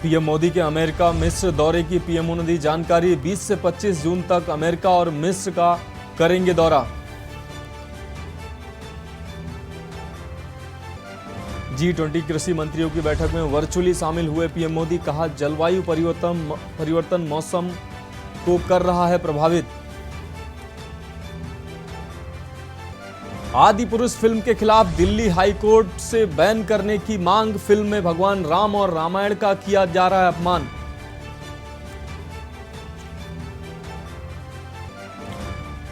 PM Modi के America मिस्र दौरे की पीएमओ ने दी जानकारी। 20 से 25 जून तक अमेरिका और मिस्र का करेंगे दौरा। G20 कृषि मंत्रियों की बैठक में वर्चुअली शामिल हुए पीएम मोदी। कहा, जलवायु परिवर्तन मौसम को कर रहा है प्रभावित। आदि पुरुष फिल्म के खिलाफ दिल्ली हाई कोर्ट से बैन करने की मांग। फिल्म में भगवान राम और रामायण का किया जा रहा है अपमान।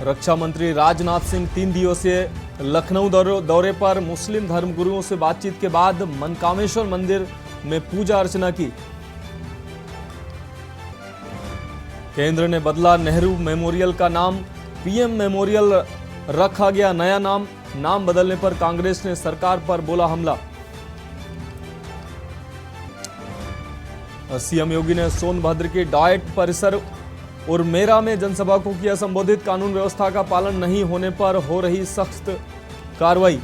रक्षा मंत्री राजनाथ सिंह 3 दिवसीय लखनऊ दौरे पर। मुस्लिम धर्मगुरुओं से बातचीत के बाद मनकामेश्वर मंदिर में पूजा अर्चना की। केंद्र ने बदला नेहरू मेमोरियल का नाम। पीएम मेमोरियल रखा गया नया नाम। नाम बदलने पर कांग्रेस ने सरकार पर बोला हमला। सीएम योगी ने सोनभद्र के डाइट परिसर उर्मेरा में जनसभा को किया संबोधित। कानून व्यवस्था का पालन नहीं होने पर हो रही सख्त कार्रवाई।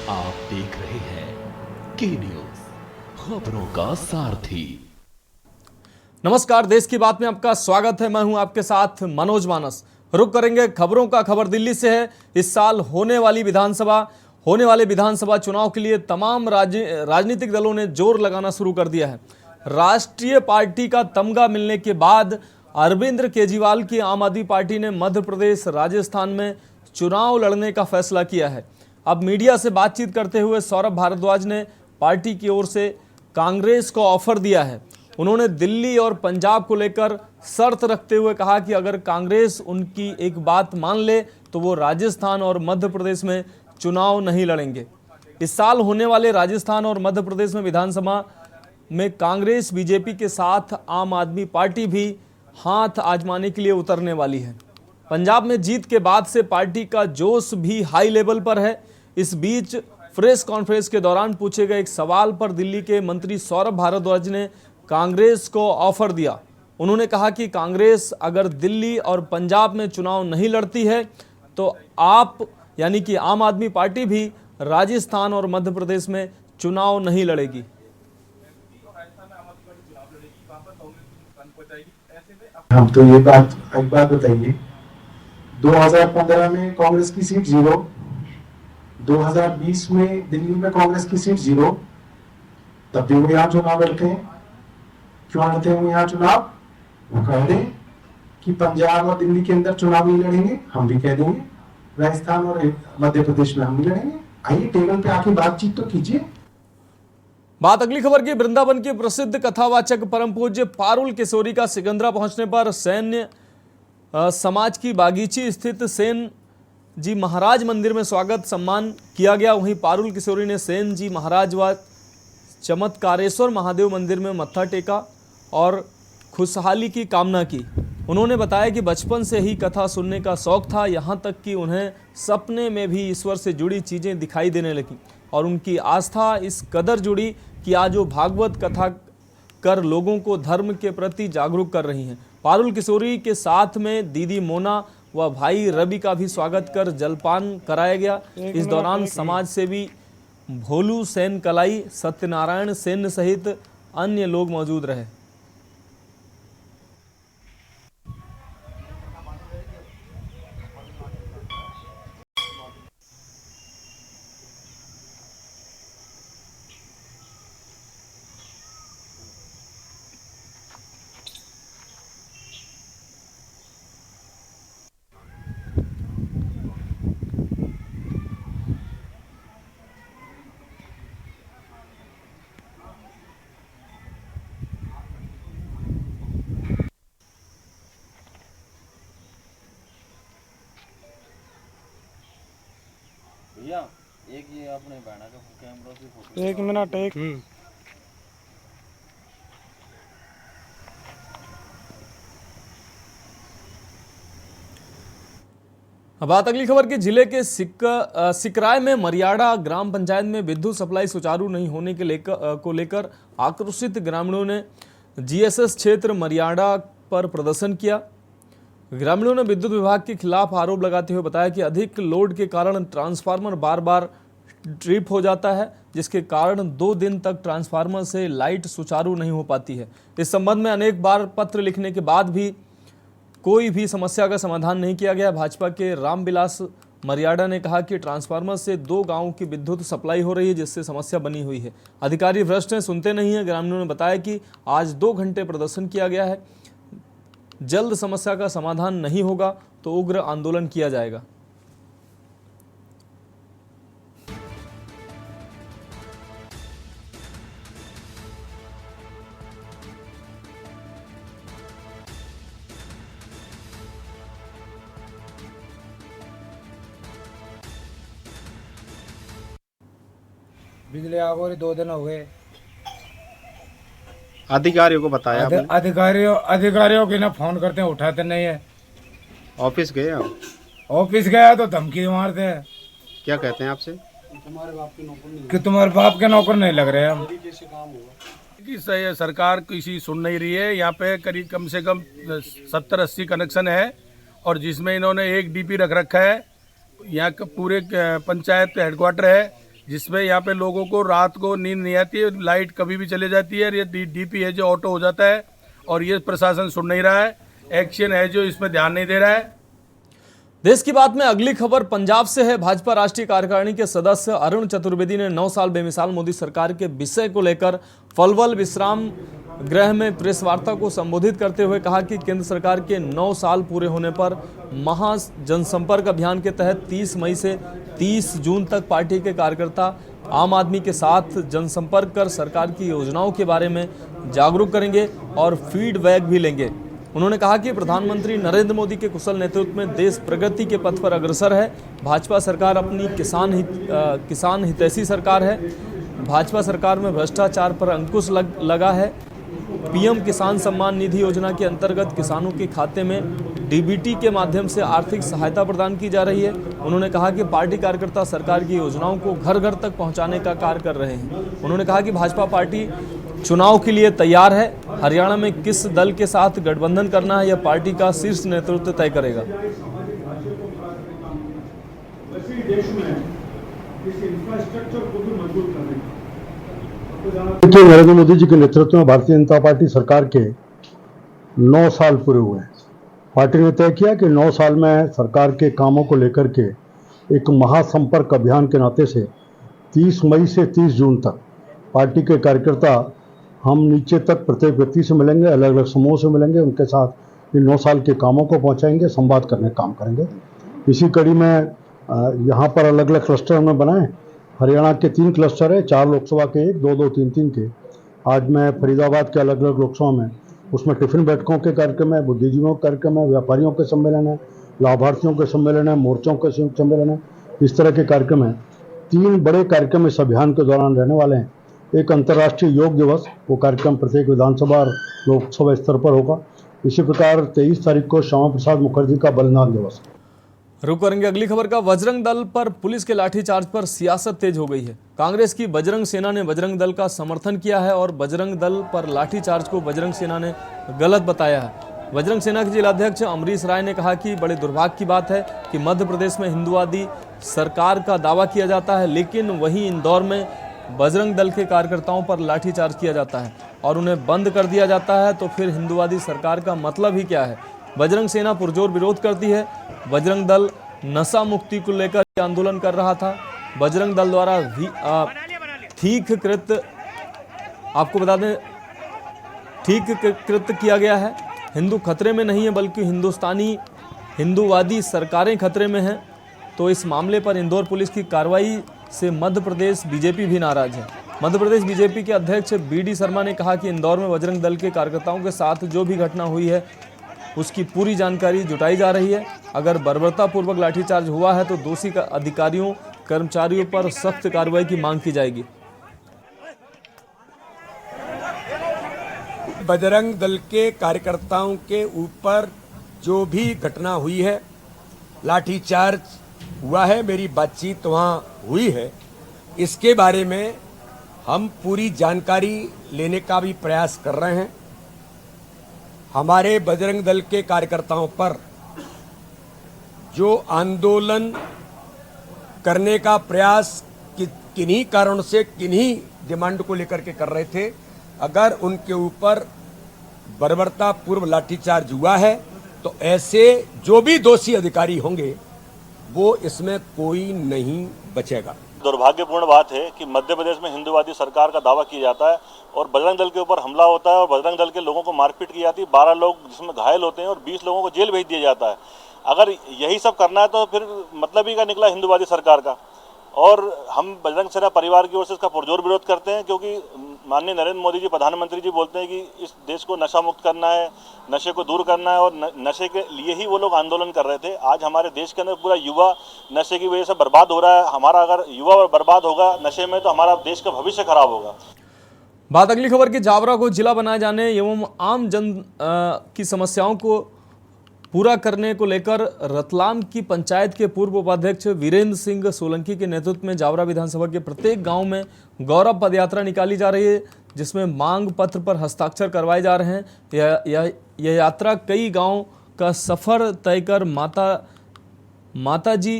आप देख रहे हैं के न्यूज, खबरों का सारथी। नमस्कार, देश की बात में आपका स्वागत है। मैं हूं आपके साथ मनोज मानस। रुक करेंगे खबरों का। खबर दिल्ली से है। इस साल होने वाले विधानसभा चुनाव के लिए तमाम राजनीतिक दलों ने जोर लगाना शुरू कर दिया है। राष्ट्रीय पार्टी का तमगा मिलने के बाद अरविंद केजरीवाल की आम आदमी पार्टी ने मध्य प्रदेश, राजस्थान में चुनाव लड़ने का फैसला किया है। अब मीडिया से बातचीत करते हुए सौरभ भारद्वाज ने पार्टी की ओर से कांग्रेस को ऑफर दिया है। उन्होंने दिल्ली और पंजाब को लेकर शर्त रखते हुए कहा कि अगर कांग्रेस उनकी एक बात मान ले तो वो राजस्थान और मध्य प्रदेश में चुनाव नहीं लड़ेंगे। इस साल होने वाले राजस्थान और मध्य प्रदेश में विधानसभा में कांग्रेस, बीजेपी के साथ आम आदमी पार्टी भी हाथ आजमाने के लिए उतरने वाली है। पंजाब में जीत के बाद से पार्टी का जोश भी हाई लेवल पर है। इस बीच प्रेस कॉन्फ्रेंस के दौरान पूछे गए एक सवाल पर दिल्ली के मंत्री सौरभ भारद्वाज ने कांग्रेस को ऑफर दिया। उन्होंने कहा कि कांग्रेस अगर दिल्ली और पंजाब में चुनाव नहीं लड़ती है तो आप यानी कि आम आदमी पार्टी भी राजस्थान और मध्य प्रदेश में चुनाव नहीं लड़ेगी। हम तो ये बात एक बात बताइए, 2015 में कांग्रेस की सीट 0, 2020 में दिल्ली में कांग्रेस की सीट 0, तब भी वो यहाँ चुनाव लड़ते हैं। क्यों लड़ते हैं वो यहाँ चुनाव? वो कह रहे हैं कि पंजाब और दिल्ली के अंदर चुनाव नहीं लड़ेंगे। हम भी कह देंगे राजस्थान और मध्य प्रदेश में हम भी लड़ेंगे। आइए टेबल पे आके बातचीत तो कीजिए। बात अगली खबर की। वृंदावन के प्रसिद्ध कथावाचक परम पूज्य पारुल किशोरी का सिकंदरा पहुंचने पर सैन्य समाज की बागीची स्थित सेन जी महाराज मंदिर में स्वागत सम्मान किया गया। वहीं पारुल किशोरी ने सेन जी महाराज व चमत्कारेश्वर महादेव मंदिर में मत्था टेका और खुशहाली की कामना की। उन्होंने बताया कि बचपन से ही कथा सुनने का शौक था, यहाँ तक कि उन्हें सपने में भी ईश्वर से जुड़ी चीज़ें दिखाई देने लगी और उनकी आस्था इस कदर जुड़ी कि आज वो भागवत कथा कर लोगों को धर्म के प्रति जागरूक कर रही हैं। पारुल किशोरी के साथ में दीदी मोना व भाई रवि का भी स्वागत कर जलपान कराया गया। इस दौरान समाज सेवी भोलू सेन कलाई, सत्यनारायण सेन सहित अन्य लोग मौजूद रहे। भैया एक ये अपने बहना का कैमरा की फोटो 1 मिनट। बात अगली खबर की। जिले के सिकराय में मरियाड़ा ग्राम पंचायत में विद्युत सप्लाई सुचारू नहीं होने के लेकर आक्रोशित ग्रामीणों ने जीएसएस क्षेत्र मरियाड़ा पर प्रदर्शन किया। ग्रामीणों ने विद्युत विभाग के खिलाफ आरोप लगाते हुए बताया कि अधिक लोड के कारण ट्रांसफार्मर बार बार ट्रिप हो जाता है, जिसके कारण 2 दिन तक ट्रांसफार्मर से लाइट सुचारू नहीं हो पाती है। इस संबंध में अनेक बार पत्र लिखने के बाद भी कोई भी समस्या का समाधान नहीं किया गया। भाजपा के रामविलास मर्यादा ने कहा कि ट्रांसफार्मर से 2 गांवों की विद्युत सप्लाई हो रही है, जिससे समस्या बनी हुई है। अधिकारी भ्रष्ट हैं, सुनते नहीं हैं। ग्रामीणों ने बताया कि आज 2 घंटे प्रदर्शन किया गया है। जल्द समस्या का समाधान नहीं होगा तो उग्र आंदोलन किया जाएगा। बिजली आग हो रही 2 दिन हो गए। अधिकारियों को बताया आपने? अधिकारियों की ना फोन करते हैं, उठाते नहीं है। ऑफिस गए आप? ऑफिस गया तो धमकी मारते हैं क्या कहते हैं आपसे? कि तुम्हारे बाप के नौकर नहीं लग रहे हम। कि सरकार किसी सुन नहीं रही है। यहाँ पे करीब कम से कम 70-80 कनेक्शन है और जिसमें इन्होंने एक डीपी रख रखा है। यहाँ का पूरे पंचायत हेडक्वार्टर है, जिसमें यहाँ पे लोगों को रात को नींद नहीं आती है, लाइट कभी भी चले जाती है। और ये डीपी है जो ऑटो हो जाता है और ये प्रशासन सुन नहीं रहा है, एक्शन है जो इसमें ध्यान नहीं दे रहा है। देश की बात में अगली खबर पंजाब से है। भाजपा राष्ट्रीय कार्यकारिणी के सदस्य अरुण चतुर्वेदी ने 9 साल बेमिसाल मोदी सरकार के विषय को लेकर पलवल विश्राम गृह में प्रेस वार्ता को संबोधित करते हुए कहा कि केंद्र सरकार के 9 साल पूरे होने पर महा जनसंपर्क अभियान के तहत 30 मई से 30 जून तक पार्टी के कार्यकर्ता आम आदमी के साथ जनसंपर्क कर सरकार की योजनाओं के बारे में जागरूक करेंगे और फीडबैक भी लेंगे। उन्होंने कहा कि प्रधानमंत्री नरेंद्र मोदी के कुशल नेतृत्व में देश प्रगति के पथ पर अग्रसर है। भाजपा सरकार अपनी किसान हितैषी सरकार है। भाजपा सरकार में भ्रष्टाचार पर अंकुश लगा है। पीएम किसान सम्मान निधि योजना के अंतर्गत किसानों के खाते में डीबीटी के माध्यम से आर्थिक सहायता प्रदान की जा रही है। उन्होंने कहा कि पार्टी कार्यकर्ता सरकार की योजनाओं को घर घर तक पहुंचाने का कार्य कर रहे हैं। उन्होंने कहा कि भाजपा पार्टी चुनाव के लिए तैयार है। हरियाणा में किस दल के साथ गठबंधन करना है, यह पार्टी का शीर्ष नेतृत्व तय करेगा। देखिए, नरेंद्र मोदी जी के नेतृत्व में भारतीय जनता पार्टी सरकार के 9 साल पूरे हुए हैं। पार्टी ने तय किया कि 9 साल में सरकार के कामों को लेकर के एक महासंपर्क अभियान के नाते से 30 मई से 30 जून तक पार्टी के कार्यकर्ता हम नीचे तक प्रत्येक व्यक्ति से मिलेंगे, अलग अलग समूहों से मिलेंगे, उनके साथ इन 9 साल के कामों को पहुंचाएंगे, संवाद करने का काम करेंगे। इसी कड़ी में यहाँ पर अलग अलग क्लस्टर हमने बनाए। हरियाणा के 3 क्लस्टर है, 4 लोकसभा के, 2-2, 3-3 के। आज मैं फरीदाबाद के अलग अलग लोकसभा में, उसमें टिफिन बैठकों के कार्यक्रम है, बुद्धिजीवियों के कार्यक्रम है, व्यापारियों के सम्मेलन है, लाभार्थियों के सम्मेलन है, मोर्चों के सम्मेलन है, इस तरह के कार्यक्रम हैं। 3 बड़े कार्यक्रम इस अभियान के दौरान रहने वाले हैं। एक अंतर्राष्ट्रीय योग दिवस, वो कार्यक्रम प्रत्येक विधानसभा और लोकसभा स्तर पर होगा। इसी प्रकार 23 तारीख को श्यामा प्रसाद मुखर्जी का बलिदान दिवस। रुक करेंगे अगली खबर का। बजरंग दल पर पुलिस के लाठीचार्ज पर सियासत तेज हो गई है। कांग्रेस की बजरंग सेना ने बजरंग दल का समर्थन किया है और बजरंग दल पर लाठीचार्ज को बजरंग सेना ने गलत बताया है। बजरंग सेना के जिलाध्यक्ष अमरीश राय ने कहा कि बड़े दुर्भाग्य की बात है कि मध्य प्रदेश में हिंदुवादी सरकार का दावा किया जाता है, लेकिन वहीं इंदौर में बजरंग दल के कार्यकर्ताओं पर लाठीचार्ज किया जाता है और उन्हें बंद कर दिया जाता है। तो फिर हिंदुवादी सरकार का मतलब ही क्या है? बजरंग सेना पुरजोर विरोध करती है। बजरंग दल नशा मुक्ति को लेकर आंदोलन कर रहा था। बजरंग दल द्वारा ठीक कृत्य, आपको बता दें, ठीक कृत्य किया गया है। हिंदू खतरे में नहीं है, बल्कि हिंदूवादी सरकारें खतरे में हैं। तो इस मामले पर इंदौर पुलिस की कार्रवाई से मध्य प्रदेश बीजेपी भी नाराज है। मध्य प्रदेश बीजेपी के अध्यक्ष बीडी शर्मा ने कहा कि इंदौर में बजरंग दल के कार्यकर्ताओं के साथ जो भी घटना हुई है उसकी पूरी जानकारी जुटाई जा रही है। अगर बर्बरतापूर्वक लाठीचार्ज हुआ है तो दोषी अधिकारियों कर्मचारियों पर सख्त कार्रवाई की मांग की जाएगी। बजरंग दल के कार्यकर्ताओं के ऊपर जो भी घटना हुई है, लाठीचार्ज हुआ है, मेरी बातचीत वहाँ हुई है, इसके बारे में हम पूरी जानकारी लेने का भी प्रयास कर रहे हैं। हमारे बजरंग दल के कार्यकर्ताओं पर जो आंदोलन करने का प्रयास कि किन्हीं कारणों से किन्हीं डिमांड को लेकर के कर रहे थे। अगर उनके ऊपर बर्बरता पूर्व लाठीचार्ज हुआ है तो ऐसे जो भी दोषी अधिकारी होंगे वो इसमें कोई नहीं बचेगा। दुर्भाग्यपूर्ण बात है कि मध्य प्रदेश में हिंदूवादी सरकार का दावा किया जाता है और बजरंग दल के ऊपर हमला होता है और बजरंग दल के लोगों को मारपीट की जाती है, 12 लोग जिसमें घायल होते हैं और 20 लोगों को जेल भेज दिया जाता है। अगर यही सब करना है तो फिर मतलब ही का निकला हिंदूवादी सरकार का। और हम बजरंग सेना परिवार की ओर से इसका पुरजोर विरोध करते हैं, क्योंकि माननीय नरेंद्र मोदी जी प्रधानमंत्री जी बोलते हैं कि इस देश को नशा मुक्त करना है, नशे को दूर करना है, और नशे के लिए ही वो लोग आंदोलन कर रहे थे। आज हमारे देश के अंदर पूरा युवा नशे की वजह से बर्बाद हो रहा है। हमारा अगर युवा बर्बाद होगा नशे में तो हमारा देश का भविष्य खराब होगा। बात अगली खबर की। जावरा को जिला बनाए जाने एवं आम जन की समस्याओं को पूरा करने को लेकर रतलाम की पंचायत के पूर्व उपाध्यक्ष वीरेंद्र सिंह सोलंकी के नेतृत्व में जावरा विधानसभा के प्रत्येक गांव में गौरव पदयात्रा निकाली जा रही है, जिसमें मांग पत्र पर हस्ताक्षर करवाए जा रहे हैं। यह यात्रा कई गांव का सफर तय कर माताजी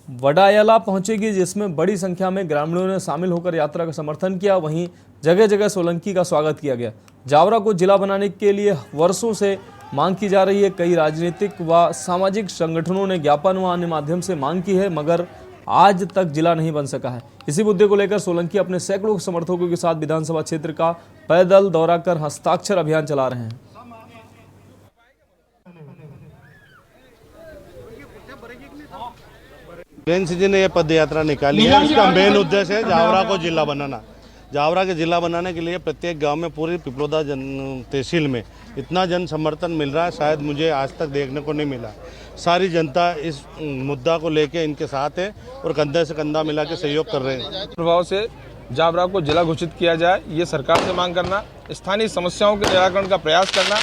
वडायला पहुंचेगी, जिसमें बड़ी संख्या में ग्रामीणों ने शामिल होकर यात्रा का समर्थन किया। वहीं जगह जगह सोलंकी का स्वागत किया गया। जावरा को जिला बनाने के लिए वर्षों से मांग की जा रही है। कई राजनीतिक व सामाजिक संगठनों ने ज्ञापन व अन्य माध्यम से मांग की है, मगर आज तक जिला नहीं बन सका है। इसी मुद्दे को लेकर सोलंकी अपने सैकड़ों समर्थकों के साथ विधानसभा क्षेत्र का पैदल दौरा कर हस्ताक्षर अभियान चला रहे हैं। वीरेंद्र जी ने यह पद यात्रा निकाली है। इसका मेन उद्देश्य है जावरा को जिला बनाना। जावरा के जिला बनाने के लिए प्रत्येक गांव में पूरी पिपलोदा तहसील में इतना जन समर्थन मिल रहा है, शायद मुझे आज तक देखने को नहीं मिला। सारी जनता इस मुद्दा को लेके इनके साथ है और कंधे से कंधा मिला के सहयोग कर रहे हैं। प्रभाव से जावरा को जिला घोषित किया जाए, ये सरकार से मांग करना, स्थानीय समस्याओं के निराकरण का प्रयास करना,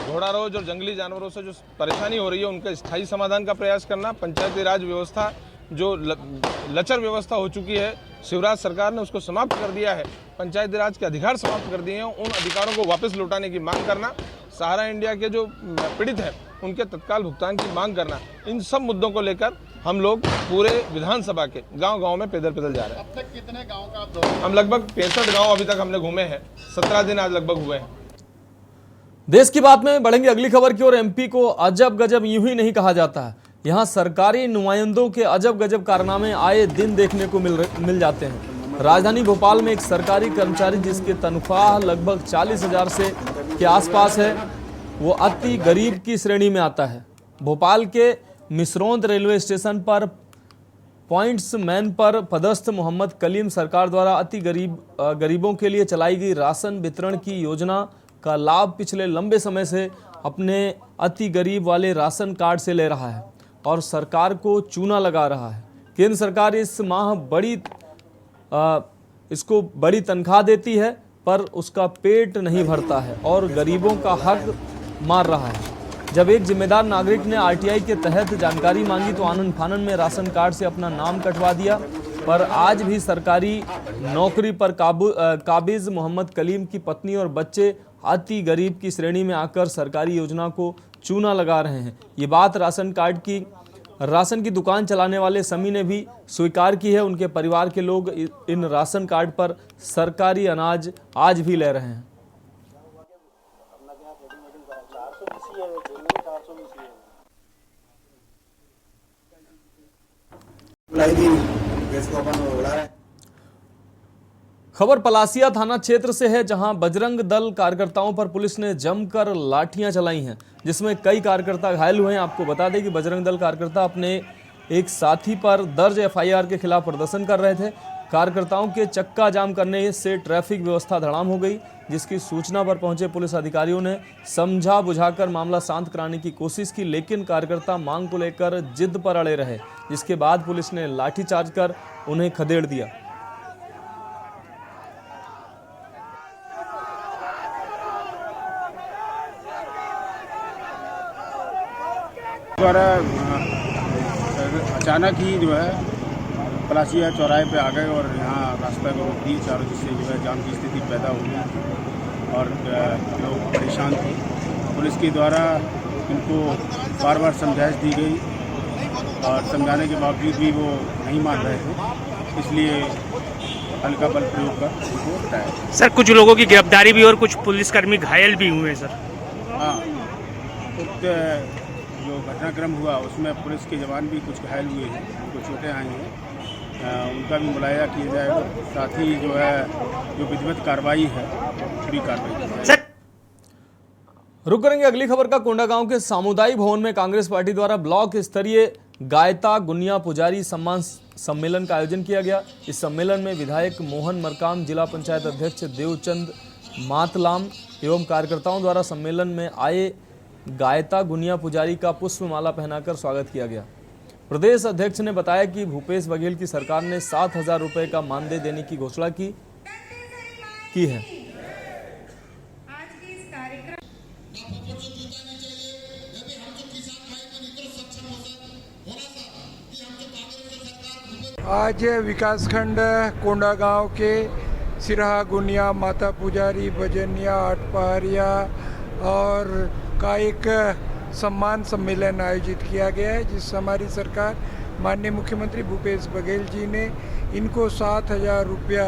घोड़ा रोज और जंगली जानवरों से जो परेशानी हो रही है उनका स्थायी समाधान का प्रयास करना, पंचायती राज व्यवस्था जो लचर व्यवस्था हो चुकी है, शिवराज सरकार ने उसको समाप्त कर दिया है, पंचायती राज के अधिकार समाप्त कर दिए हैं, उन अधिकारों को वापस लौटाने की मांग करना, सहारा इंडिया के जो पीड़ित हैं उनके तत्काल भुगतान की मांग करना, इन सब मुद्दों को लेकर हम लोग पूरे विधानसभा के गांव-गांव में पैदल जा रहे हैं। अब तक कितने गांव का आप दौरा? हम लगभग 65 गांव अभी तक हमने घूमे हैं, 17 दिन आज लगभग हुए हैं। देश की बात में बढ़ेंगे अगली खबर की ओर। एमपी को अजब गजब यूं ही नहीं कहा जाता है। यहाँ सरकारी नुमाइंदों के अजब गजब कारनामे आए दिन देखने को मिल जाते हैं। राजधानी भोपाल में एक सरकारी कर्मचारी जिसकी तनख्वाह लगभग 40,000 से के आसपास है, वो अति गरीब की श्रेणी में आता है। भोपाल के मिसरौंद रेलवे स्टेशन पर पॉइंट्स मैन पर पदस्थ मोहम्मद कलीम सरकार द्वारा अति गरीबों के लिए चलाई गई राशन वितरण की योजना का लाभ पिछले लंबे समय से अपने अति गरीब वाले राशन कार्ड से ले रहा है और सरकार को चूना लगा रहा है। केंद्र सरकार इस माह इसको बड़ी तनख्वाह देती है, पर उसका पेट नहीं भरता है और गरीबों का हक मार रहा है। जब एक जिम्मेदार नागरिक ने आरटीआई के तहत जानकारी मांगी तो आनन फानन में राशन कार्ड से अपना नाम कटवा दिया, पर आज भी सरकारी नौकरी पर काबिज मोहम्मद कलीम की पत्नी और बच्चे अति गरीब की श्रेणी में आकर सरकारी योजना को चूना लगा रहे हैं। ये बात राशन की दुकान चलाने वाले समी ने भी स्वीकार की है। उनके परिवार के लोग इन राशन कार्ड पर सरकारी अनाज आज भी ले रहे हैं। खबर पलासिया थाना क्षेत्र से है, जहां बजरंग दल कार्यकर्ताओं पर पुलिस ने जमकर लाठियां चलाई हैं, जिसमें कई कार्यकर्ता घायल हुए हैं। आपको बता दें कि बजरंग दल कार्यकर्ता अपने एक साथी पर दर्ज एफआईआर के खिलाफ प्रदर्शन कर रहे थे। कार्यकर्ताओं के चक्का जाम करने से ट्रैफिक व्यवस्था धड़ाम हो गई, जिसकी सूचना पर पहुंचे पुलिस अधिकारियों ने समझा बुझाकर मामला शांत कराने की कोशिश की, लेकिन कार्यकर्ता मांग को लेकर जिद पर अड़े रहे, जिसके बाद पुलिस ने लाठीचार्ज कर उन्हें खदेड़ दिया। द्वारा अचानक ही जो है पलासिया चौराहे पे आ गए और यहाँ रास्ता को रोक दी चारों, जिससे जो है जाम की स्थिति पैदा हो गई और लोग परेशान थे। पुलिस के द्वारा इनको बार बार समझाइश दी गई और समझाने के बावजूद भी वो नहीं मान रहे थे, इसलिए हल्का बल प्रयोग कर उनको हटाया। सर कुछ लोगों की गिरफ्तारी भी और कुछ पुलिसकर्मी घायल भी हुए सर। हाँ, उक्त जो घटनाक्रम हुआ उसमें पुलिस के जवान भी कुछ घायल हुए हैं, उनको चोटें आई हैं, उनका भी मुआयना किया जाएगा। साथ ही जो है जो विधिवत कार्रवाई है पूरी कार्रवाई की जाएगी। रुक करेंगे अगली खबर का। कोंडागांव के सामुदायिक भवन में कांग्रेस पार्टी द्वारा ब्लॉक स्तरीय गायता गुनिया पुजारी सम्मान सम्मेलन का आयोजन किया गया। इस सम्मेलन में विधायक मोहन मरकाम, जिला पंचायत अध्यक्ष देवचंद मातलाम एवं कार्यकर्ताओं द्वारा सम्मेलन में आए गायता गुनिया पुजारी का पुष्पमाला पहनाकर स्वागत किया गया। प्रदेश अध्यक्ष ने बताया कि भूपेश बघेल की सरकार ने 7,000 रुपये का मानदेय देने की घोषणा की है। आज विकासखंड कोंडागांव के सिरहा गुनिया, माता पुजारी, भजनिया, आठपहरिया और का एक सम्मान सम्मेलन आयोजित किया गया है, जिस हमारी सरकार माननीय मुख्यमंत्री भूपेश बघेल जी ने इनको 7,000 रुपया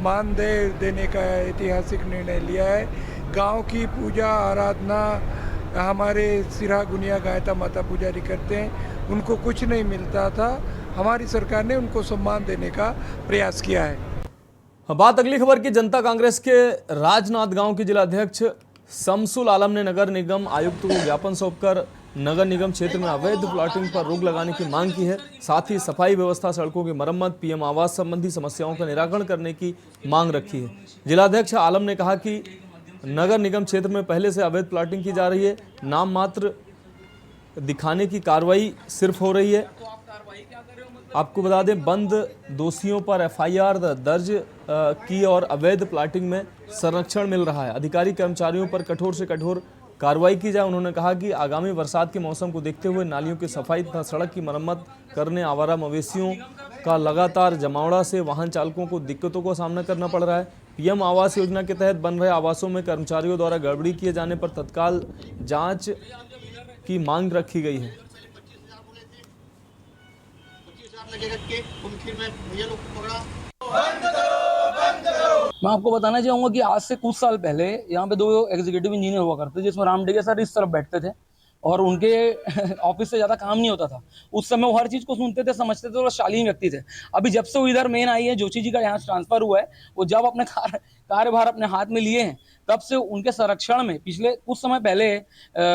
मानदेय देने का ऐतिहासिक निर्णय लिया है। गांव की पूजा आराधना हमारे सिरहा गुनिया गायता माता पुजारी करते हैं, उनको कुछ नहीं मिलता था, हमारी सरकार ने उनको सम्मान देने का प्रयास किया है। बात अगली खबर की। जनता कांग्रेस के राजनांदगांव के जिला अध्यक्ष शमसुल आलम ने नगर निगम आयुक्त को ज्ञापन सौंपकर नगर निगम क्षेत्र में अवैध प्लॉटिंग पर रोक लगाने की मांग की है। साथ ही सफाई व्यवस्था, सड़कों की मरम्मत, पीएम आवास संबंधी समस्याओं का निराकरण करने की मांग रखी है। जिलाध्यक्ष आलम ने कहा कि नगर निगम क्षेत्र में पहले से अवैध प्लॉटिंग की जा रही है, नाम मात्र दिखाने की कार्रवाई सिर्फ हो रही है। आपको बता दें, बंद दोषियों पर एफआईआर दर्ज की और अवैध प्लॉटिंग में संरक्षण मिल रहा है। अधिकारी कर्मचारियों पर कठोर से कठोर कार्रवाई की जाए। उन्होंने कहा कि आगामी बरसात के मौसम को देखते हुए नालियों की सफाई तथा सड़क की मरम्मत करने, आवारा मवेशियों का लगातार जमावड़ा से वाहन चालकों को दिक्कतों का सामना करना पड़ रहा है। पीएम आवास योजना के तहत बन रहे आवासों में कर्मचारियों द्वारा गड़बड़ी किए जाने पर तत्काल जांच की मांग रखी गई है। मैं आपको बताना चाहूंगा कि आज से कुछ साल पहले यहाँ पे 2 एग्जीक्यूटिव इंजीनियर हुआ करते, जिसमें रामडेगे सर इस तरफ बैठते थे और उनके ऑफिस से ज़्यादा काम नहीं होता था। उस समय वो हर चीज़ को सुनते थे, समझते थे और शालीन व्यक्ति थे। अभी जब से वो इधर मेन आई है, जोशी जी का यहाँ ट्रांसफर हुआ है, वो जब अपने कार्यभार अपने हाथ में लिए हैं, तब से उनके संरक्षण में पिछले कुछ समय पहले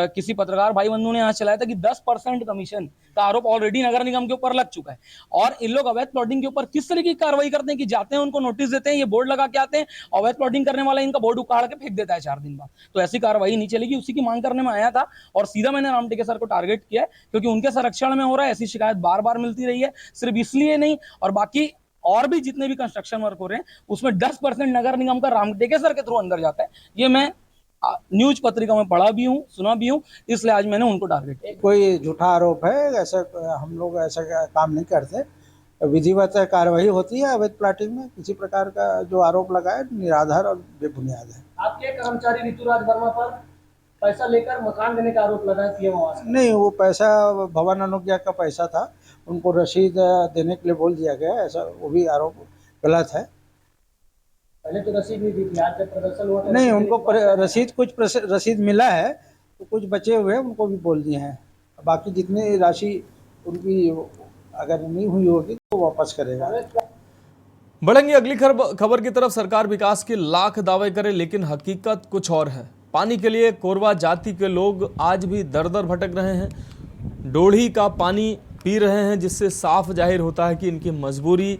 किसी पत्रकार भाई बंधु ने यहाँ चलाया था कि 10% कमीशन का आरोप ऑलरेडी नगर निगम के ऊपर लग चुका है। और इन लोग अवैध प्लॉटिंग के ऊपर किस तरह की कार्रवाई करते हैं कि जाते हैं, उनको नोटिस देते हैं, ये बोर्ड लगा के आते हैं, अवैध प्लॉटिंग करने वाला इनका बोर्ड उखाड़ के फेंक देता है 4 दिन बाद। तो ऐसी कार्रवाई नहीं चलेगी, उसी की मांग करने में आया था और सीधा मैंने रामटेके सर को टारगेट किया क्योंकि उनके संरक्षण में हो रहा है। ऐसी शिकायत बार बार मिलती रही है, सिर्फ इसलिए नहीं और बाकी और भी जितने भी कंस्ट्रक्शन वर्क हो रहे हैं उसमें 10% नगर निगम का रामटेके सर के थ्रू अंदर जाता है। ये मैं न्यूज पत्रिका में पढ़ा भी हूँ, सुना भी हूँ, इसलिए आज मैंने उनको टारगेट किया। कोई झूठा आरोप है, ऐसा हम लोग ऐसा काम नहीं करते। विधिवत कार्रवाई होती है। अवैध प्लॉटिंग में किसी प्रकार का जो आरोप लगा है निराधार और बेबुनियाद है। आपके कर्मचारी ऋतुराज वर्मा पर पैसा लेकर मकान देने का आरोप लगा है पीएम आवास? नहीं, वो पैसा भवन अनुज्ञा का पैसा था, उनको रसीद देने के लिए बोल दिया गया, ऐसा वो भी आरोप गलत है। पहले तो रसीद नहीं दी थी, आज जब प्रदर्शन हुआ नहीं, उनको रसीद कुछ रसीद मिला है तो कुछ बचे हुए उनको भी बोल दिए हैं। बाकी जितनी राशि उनकी अगर नहीं हुई होगी तो वापस करेगा। बढ़ेंगे अगली खबर की तरफ। सरकार विकास के लाख दावे करे लेकिन हकीकत कुछ और है। पानी के लिए कोरवा जाति के लोग आज भी दर दर भटक रहे हैं, डोढ़ी का पानी पी रहे हैं, जिससे साफ जाहिर होता है कि इनकी मजबूरी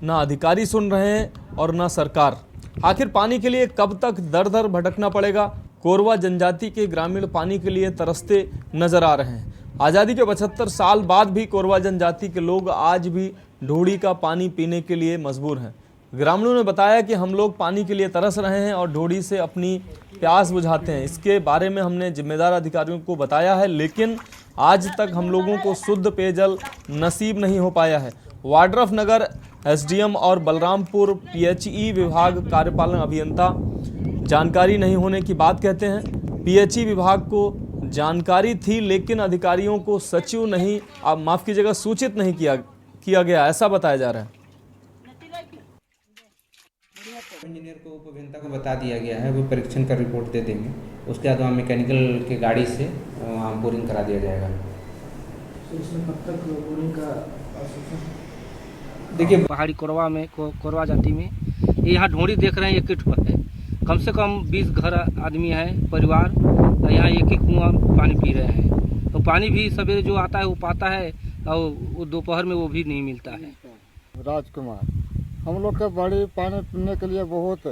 ना अधिकारी सुन रहे हैं और ना सरकार। आखिर पानी के लिए कब तक दर दर भटकना पड़ेगा? कोरवा जनजाति के ग्रामीण पानी के लिए तरसते नजर आ रहे हैं। आज़ादी के 75 साल बाद भी कोरवा जनजाति के लोग आज भी ढोड़ी का पानी पीने के लिए मजबूर हैं। ग्रामीणों ने बताया कि हम लोग पानी के लिए तरस रहे हैं और ढोड़ी से अपनी प्यास बुझाते हैं। इसके बारे में हमने जिम्मेदार अधिकारियों को बताया है, लेकिन आज तक हम लोगों को शुद्ध पेयजल नसीब नहीं हो पाया है। वाड्रफ नगर एसडीएम और बलरामपुर पीएचई विभाग कार्यपालन अभियंता जानकारी नहीं होने की बात कहते हैं। पीएचई विभाग को जानकारी थी लेकिन अधिकारियों को सचिव नहीं, आप माफ कीजिएगा, सूचित नहीं किया गया, ऐसा बताया जा रहा है। इंजीनियर को उप अभियंता को बता दिया गया है, वो परीक्षण का रिपोर्ट दे देंगे। उसके बाद वहाँ मैकेनिकल के गाड़ी से वहाँ बोरिंग करा दिया जाएगा। इसमें कब तक बोरिंग का देखिए पहाड़ी कोरवा में कोरवा जाति में ये यहाँ ढोड़ी देख रहे हैं, एक ही है, कम से कम 20 घर आदमी है परिवार, तो यहाँ एक ही कुआं पानी पी रहे हैं। तो पानी भी सवेरे जो आता है वो पाता है और वो दोपहर में वो भी नहीं मिलता है। राजकुमार, हम लोग के बड़ी पानी पीने के लिए बहुत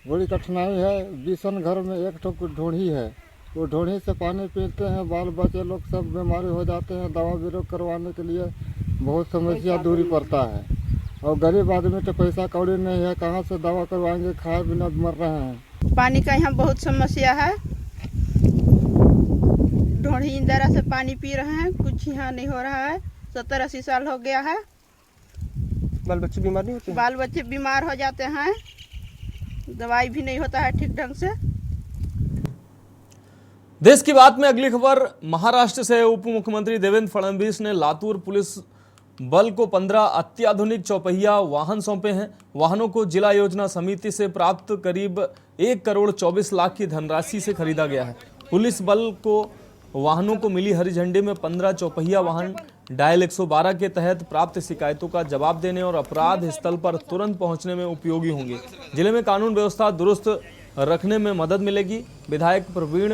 बड़ी कठिनाई है। 20 घर में एक ठोक ढोढ़ी है, वो ढोढ़ी से पानी पीते हैं, बाल बच्चे लोग सब बीमारी हो जाते हैं। दवा बीरो करवाने के लिए बहुत समस्या दूरी पड़ता है, और गरीब आदमी तो पैसा कौड़ी नहीं है, कहाँ से दवा करवाएंगे, खाए बिना मर रहे हैं। पानी का यहाँ बहुत समस्या है, ढोढ़ी इंदिरा से पानी पी रहे हैं, कुछ यहाँ नहीं हो रहा है। 70-80 साल हो गया है। बाल बच्चे बीमार नहीं होते? बाल बच्चे बीमार हो जाते हैं, दवाई भी नहीं होता है ठीक ढंग से। देश की बात में अगली खबर महाराष्ट्र से। उप मुख्यमंत्री देवेंद्र फडणवीस ने लातूर पुलिस बल को 15 अत्याधुनिक चौपहिया वाहन सौंपे हैं। वाहनों को जिला योजना समिति से प्राप्त करीब 1 करोड़ 24 लाख की धनराशि से खरीदा गया है। पुलिस बल को वाहनों को मिली हरी झंडी में 15 चौपहिया वाहन डायल 112 के तहत प्राप्त शिकायतों का जवाब देने और अपराध स्थल पर तुरंत पहुंचने में उपयोगी होंगे। जिले में कानून व्यवस्था दुरुस्त रखने में मदद मिलेगी। विधायक प्रवीण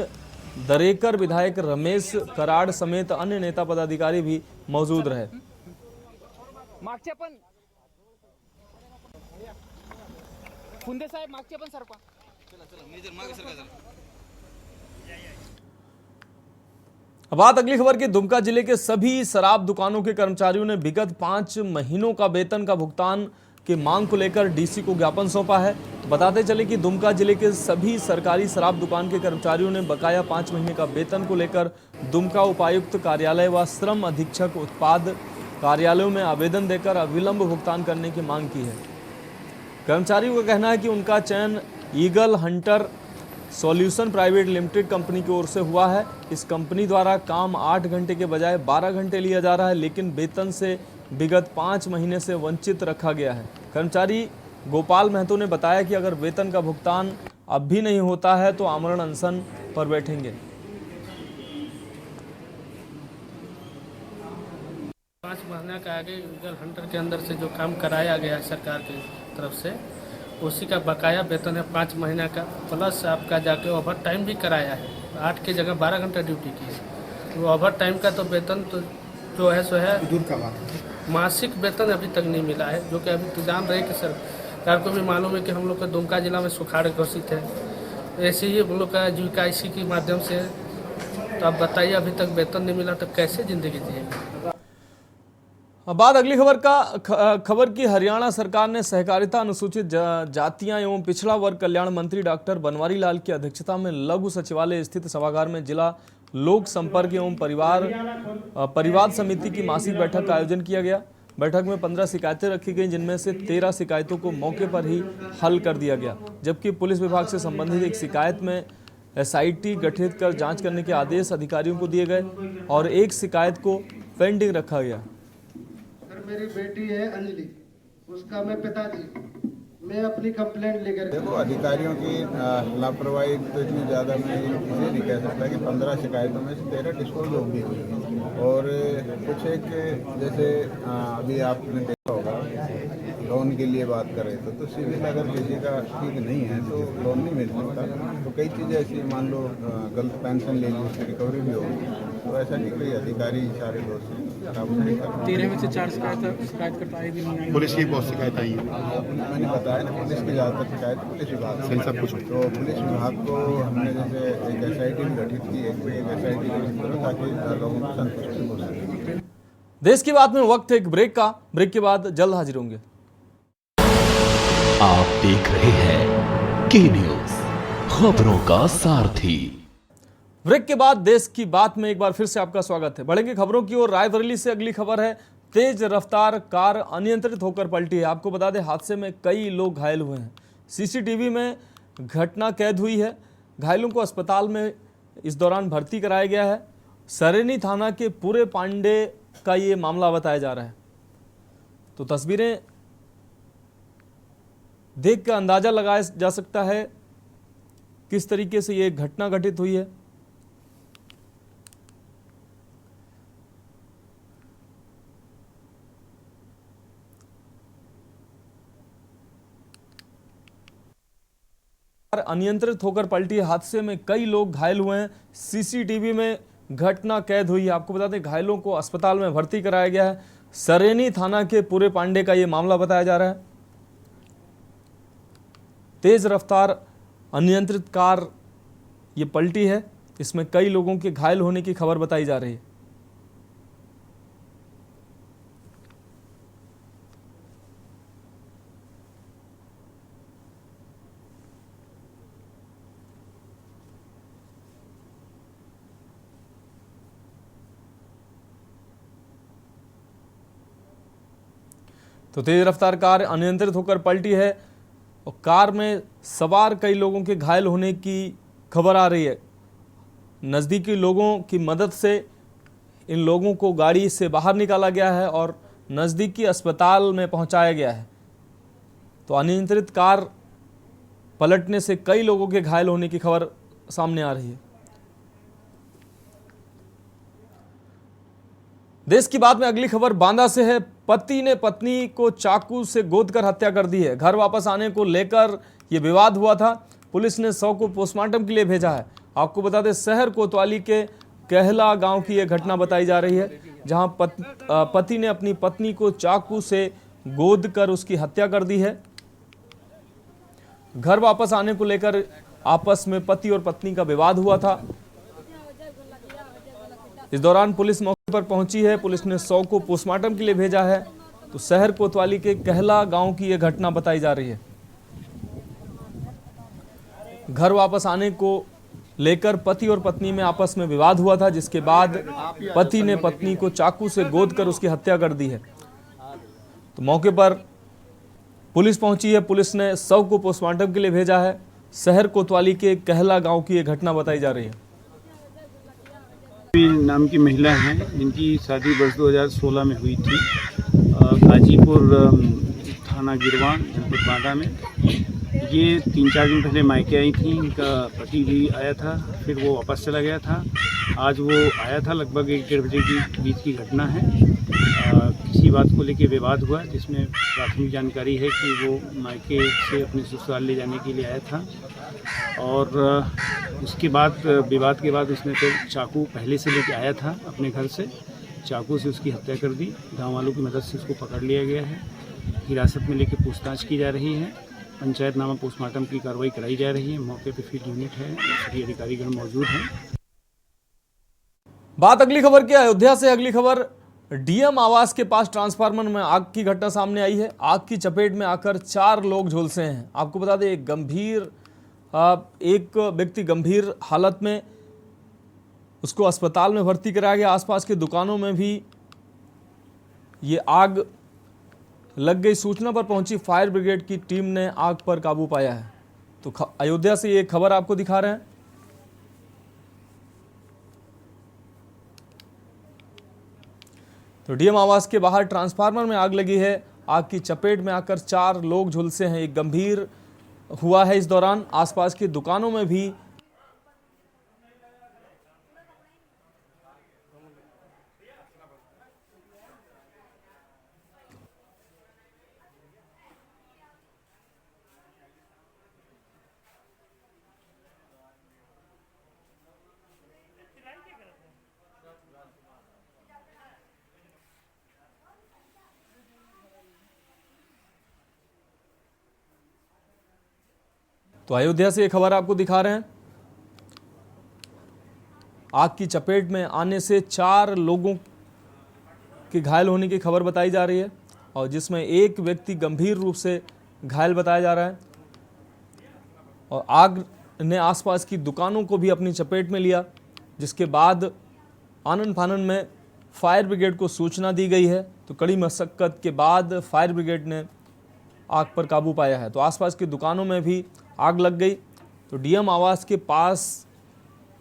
दरेकर, विधायक रमेश कराड़ समेत अन्य नेता पदाधिकारी भी मौजूद रहे। मागचे पण फुंदे साहेब मागचे पण सरपा मेजर मागे सरका। अब बात अगली खबर की। दुमका जिले के सभी शराब दुकानों के कर्मचारियों ने विगत 5 महीनों का वेतन का भुगतान की मांग को लेकर डीसी को ज्ञापन सौंपा है। बताते चले कि दुमका जिले के सभी सरकारी शराब दुकान के कर्मचारियों ने बकाया 5 महीने का वेतन को लेकर दुमका उपायुक्त कार्यालय व श्रम अधीक्षक उत्पाद कार्यालयों में आवेदन देकर अविलंब भुगतान करने की मांग की है। कर्मचारियों का कहना है कि उनका चयन eagle Hunter solution private limited company की ओर से हुआ है। इस कंपनी द्वारा काम 8 घंटे के बजाय 12 घंटे लिया जा रहा है, लेकिन वेतन से विगत 5 महीने से वंचित रखा गया है। कर्मचारी गोपाल महतो ने बताया कि अगर वेतन का भुगतान अब भी नहीं होता है तो आमरण अनशन पर बैठेंगे। 5 महीने का आगे ईगल हंटर के अंदर से जो काम कराया गया है सरकार की तरफ से, उसी का बकाया वेतन है 5 महीने का, प्लस आपका जाके ओवर टाइम भी कराया है। 8 की जगह 12 घंटा ड्यूटी की है। तो ओवर टाइम का तो वेतन तो जो है सो है, दूर का बात है। मासिक वेतन अभी तक नहीं मिला है, जो कि अभी इंतजाम रहे कि सरकार को भी मालूम है कि हम लोग का दुमका जिला में सुखाड़ घोषित है, ऐसे ही हम लोग का जीविका इसी के माध्यम से। तो आप बताइए, अभी तक वेतन नहीं मिला तो कैसे जिंदगी जिएगी। अब बात अगली खबर की। हरियाणा सरकार ने सहकारिता, अनुसूचित जातियां एवं पिछड़ा वर्ग कल्याण मंत्री डॉक्टर बनवारी लाल की अध्यक्षता में लघु सचिवालय स्थित सभागार में जिला लोक संपर्क एवं परिवाद समिति की मासिक बैठक का आयोजन किया गया। बैठक में 15 शिकायतें रखी गई, जिनमें से 13 शिकायतों को मौके पर ही हल कर दिया गया, जबकि पुलिस विभाग से संबंधित एक शिकायत में SIT गठित कर जांच करने के आदेश अधिकारियों को दिए गए और एक शिकायत को पेंडिंग रखा गया। मेरी बेटी है अंजलि, उसका मैं पिताजी, मैं अपनी कंप्लेंट लेकर। देखो, अधिकारियों की लापरवाही तो इतनी ज़्यादा मैं इसलिए नहीं कह सकता कि 15 शिकायतों में से 13 डिस्पोज हो भी हुई और कुछ एक जैसे अभी आपने देखा होगा लोन के लिए बात करें तो सिविल अगर किसी का ठीक नहीं है तो लोन नहीं मिल सकता। तो कई चीज़ें ऐसी, मान लो गलत पेंशन ले ली, उसकी रिकवरी भी होगी। तो ऐसा नहीं कोई अधिकारी सारे दोषी 13 में से 4 शिकायत आई भी नहीं। पुलिस की बहुत शिकायत आई है, मैंने बताया ना, पुलिस की ज़्यादातर शिकायत पुलिस विभाग से सब कुछ। तो पुलिस विभाग को हमने जैसे एक SIT भी गठित की, एक SIT गठित करो ताकि लोगों को संतुष्टि हो सके। देश की बात में वक्त है एक ब्रेक का। ब्रेक के बाद जल्द हाजिर होंगे। आप देख रहे हैं के न्यूज, खबरों का सारथी। ब्रेक के बाद देश की बात में एक बार फिर से आपका स्वागत है। बढ़ेंगे खबरों की ओर। रायबरेली से अगली खबर है। तेज रफ्तार कार अनियंत्रित होकर पलटी है। आपको बता दें, हादसे में कई लोग घायल हुए हैं। CCTV में घटना कैद हुई है। घायलों को अस्पताल में इस दौरान भर्ती कराया गया है। सरेनी थाना के पूरे पांडे का ये मामला बताया जा रहा है। तो तस्वीरें देख कर अंदाजा लगाया जा सकता है किस तरीके से ये घटना घटित हुई है। अनियंत्रित होकर पलटी हादसे में कई लोग घायल हुए हैं। सीसीटीवी में घटना कैद हुई है। आपको बता दें घायलों को अस्पताल में भर्ती कराया गया है। सरेनी थाना के पूरे पांडे का यह मामला बताया जा रहा है। तेज रफ्तार अनियंत्रित कार ये पलटी है। इसमें कई लोगों के घायल होने की खबर बताई जा रही है। तो तेज रफ्तार कार अनियंत्रित होकर पलटी है और कार में सवार कई लोगों के घायल होने की खबर आ रही है। नज़दीकी लोगों की मदद से इन लोगों को गाड़ी से बाहर निकाला गया है और नज़दीकी अस्पताल में पहुंचाया गया है। तो अनियंत्रित कार पलटने से कई लोगों के घायल होने की खबर सामने आ रही है। देश की बात में अगली खबर बांदा से है। पति ने पत्नी को चाकू से गोदकर हत्या कर दी है। घर वापस आने को लेकर यह विवाद हुआ था। पुलिस ने शव को पोस्टमार्टम के लिए भेजा है। आपको बता दें शहर कोतवाली के कहला गांव की यह घटना बताई जा रही है, जहां पति ने अपनी पत्नी को चाकू से गोदकर उसकी हत्या कर दी है। घर वापस आने को लेकर आपस में पति और पत्नी का विवाद हुआ था। इस दौरान पुलिस मौके पर पहुंची है। पुलिस ने शव को पोस्टमार्टम के लिए भेजा है। तो शहर कोतवाली के कहला गांव की यह घटना बताई जा रही है। घर वापस आने को लेकर पति और पत्नी में आपस में विवाद हुआ था, जिसके बाद पति ने पत्नी को चाकू से गोदकर उसकी हत्या कर दी है। तो मौके पर पुलिस पहुंची है। पुलिस ने शव को पोस्टमार्टम के लिए भेजा है। शहर कोतवाली के कहला गांव की यह घटना बताई जा रही है। नाम की महिला हैं जिनकी शादी वर्ष 2016 में हुई थी गाजीपुर थाना गिरवान जनपद बांदा में। ये 3-4 दिन पहले मायके आई थी। इनका पति भी आया था, फिर वो वापस चला गया था। आज वो आया था, लगभग 1-1.5 बजे के बीच की घटना है। किसी बात को लेकर विवाद हुआ, जिसमें प्राथमिक जानकारी है कि वो मायके से अपने ससुराल ले जाने के लिए आया था और उसके बाद विवाद के बाद उसने फिर चाकू पहले से लेके आया था अपने घर से, चाकू से उसकी हत्या कर दी। गाँव वालों की मदद से उसको पकड़ लिया गया है। हिरासत में लेकर पूछताछ की जा रही है। पंचायतनामा पोस्टमार्टम की कार्रवाई कराई जा रही है। मौके पर फील्ड यूनिट है, सभी अधिकारीगण मौजूद हैं। बात अगली खबर की। अयोध्या से अगली खबर। डीएम आवास के पास ट्रांसफार्मर में आग की घटना सामने आई है। आग की चपेट में आकर 4 लोग झुलसे हैं। आपको बता दें एक व्यक्ति गंभीर हालत में, उसको अस्पताल में भर्ती कराया गया। आसपास की दुकानों में भी ये आग लग गई। सूचना पर पहुंची फायर ब्रिगेड की टीम ने आग पर काबू पाया है। तो अयोध्या से ये खबर आपको दिखा रहे हैं। तो डीएम आवास के बाहर ट्रांसफार्मर में आग लगी है। आग की चपेट में आकर 4 लोग झुलसे हैं। एक गंभीर हुआ है। इस दौरान आसपास की दुकानों में भी तो अयोध्या से ये खबर आपको दिखा रहे हैं। आग की चपेट में आने से 4 लोगों के घायल होने की खबर बताई जा रही है और जिसमें एक व्यक्ति गंभीर रूप से घायल बताया जा रहा है। और आग ने आसपास की दुकानों को भी अपनी चपेट में लिया, जिसके बाद आनन फानन में फायर ब्रिगेड को सूचना दी गई है। तो कड़ी मशक्कत के बाद फायर ब्रिगेड ने आग पर काबू पाया है। तो आसपास की दुकानों में भी आग लग गई। तो डीएम आवास के पास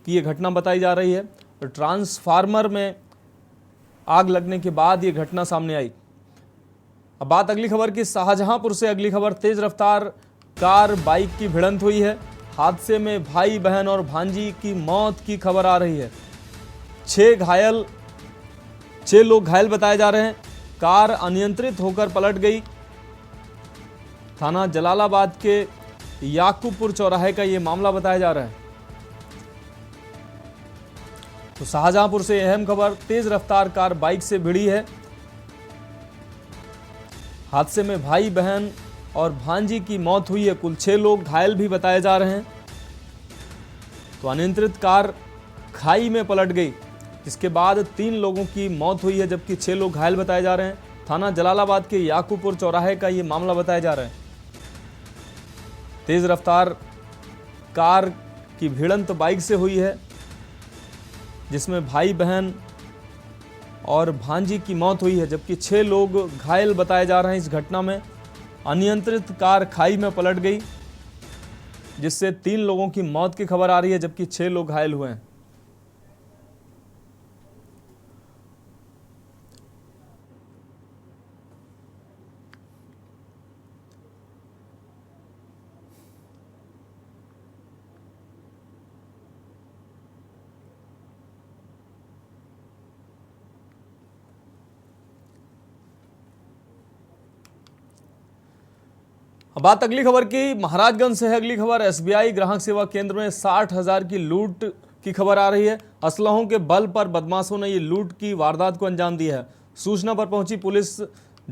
की ये घटना बताई जा रही है। और ट्रांसफार्मर में आग लगने के बाद ये घटना सामने आई। अब बात अगली खबर की। शाहजहांपुर से अगली खबर। तेज रफ्तार कार बाइक की भिड़ंत हुई है। हादसे में भाई बहन और भांजी की मौत की खबर आ रही है। 6 लोग घायल बताए जा रहे हैं। कार अनियंत्रित होकर पलट गई। थाना जलालाबाद के याकूबपुर चौराहे का यह मामला बताया जा रहा है। तो शाहजहांपुर से अहम खबर, तेज रफ्तार कार बाइक से भिड़ी है। हादसे में भाई बहन और भांजी की मौत हुई है। कुल 6 लोग घायल भी बताए जा रहे हैं। तो अनियंत्रित कार खाई में पलट गई, जिसके बाद 3 लोगों की मौत हुई है, जबकि 6 लोग घायल बताए जा रहे हैं। थाना जलालाबाद के याकूबपुर चौराहे का यह मामला बताया जा रहा है। तेज रफ्तार कार की भिड़ंत बाइक से हुई है, जिसमें भाई बहन और भांजी की मौत हुई है, जबकि 6 लोग घायल बताए जा रहे हैं। इस घटना में अनियंत्रित कार खाई में पलट गई, जिससे 3 लोगों की मौत की खबर आ रही है, जबकि 6 लोग घायल हुए हैं। अब बात अगली खबर की, महाराजगंज से है अगली खबर। एसबीआई ग्राहक सेवा केंद्र में 60,000 की लूट की खबर आ रही है। असलहों के बल पर बदमाशों ने ये लूट की वारदात को अंजाम दिया है। सूचना पर पहुंची पुलिस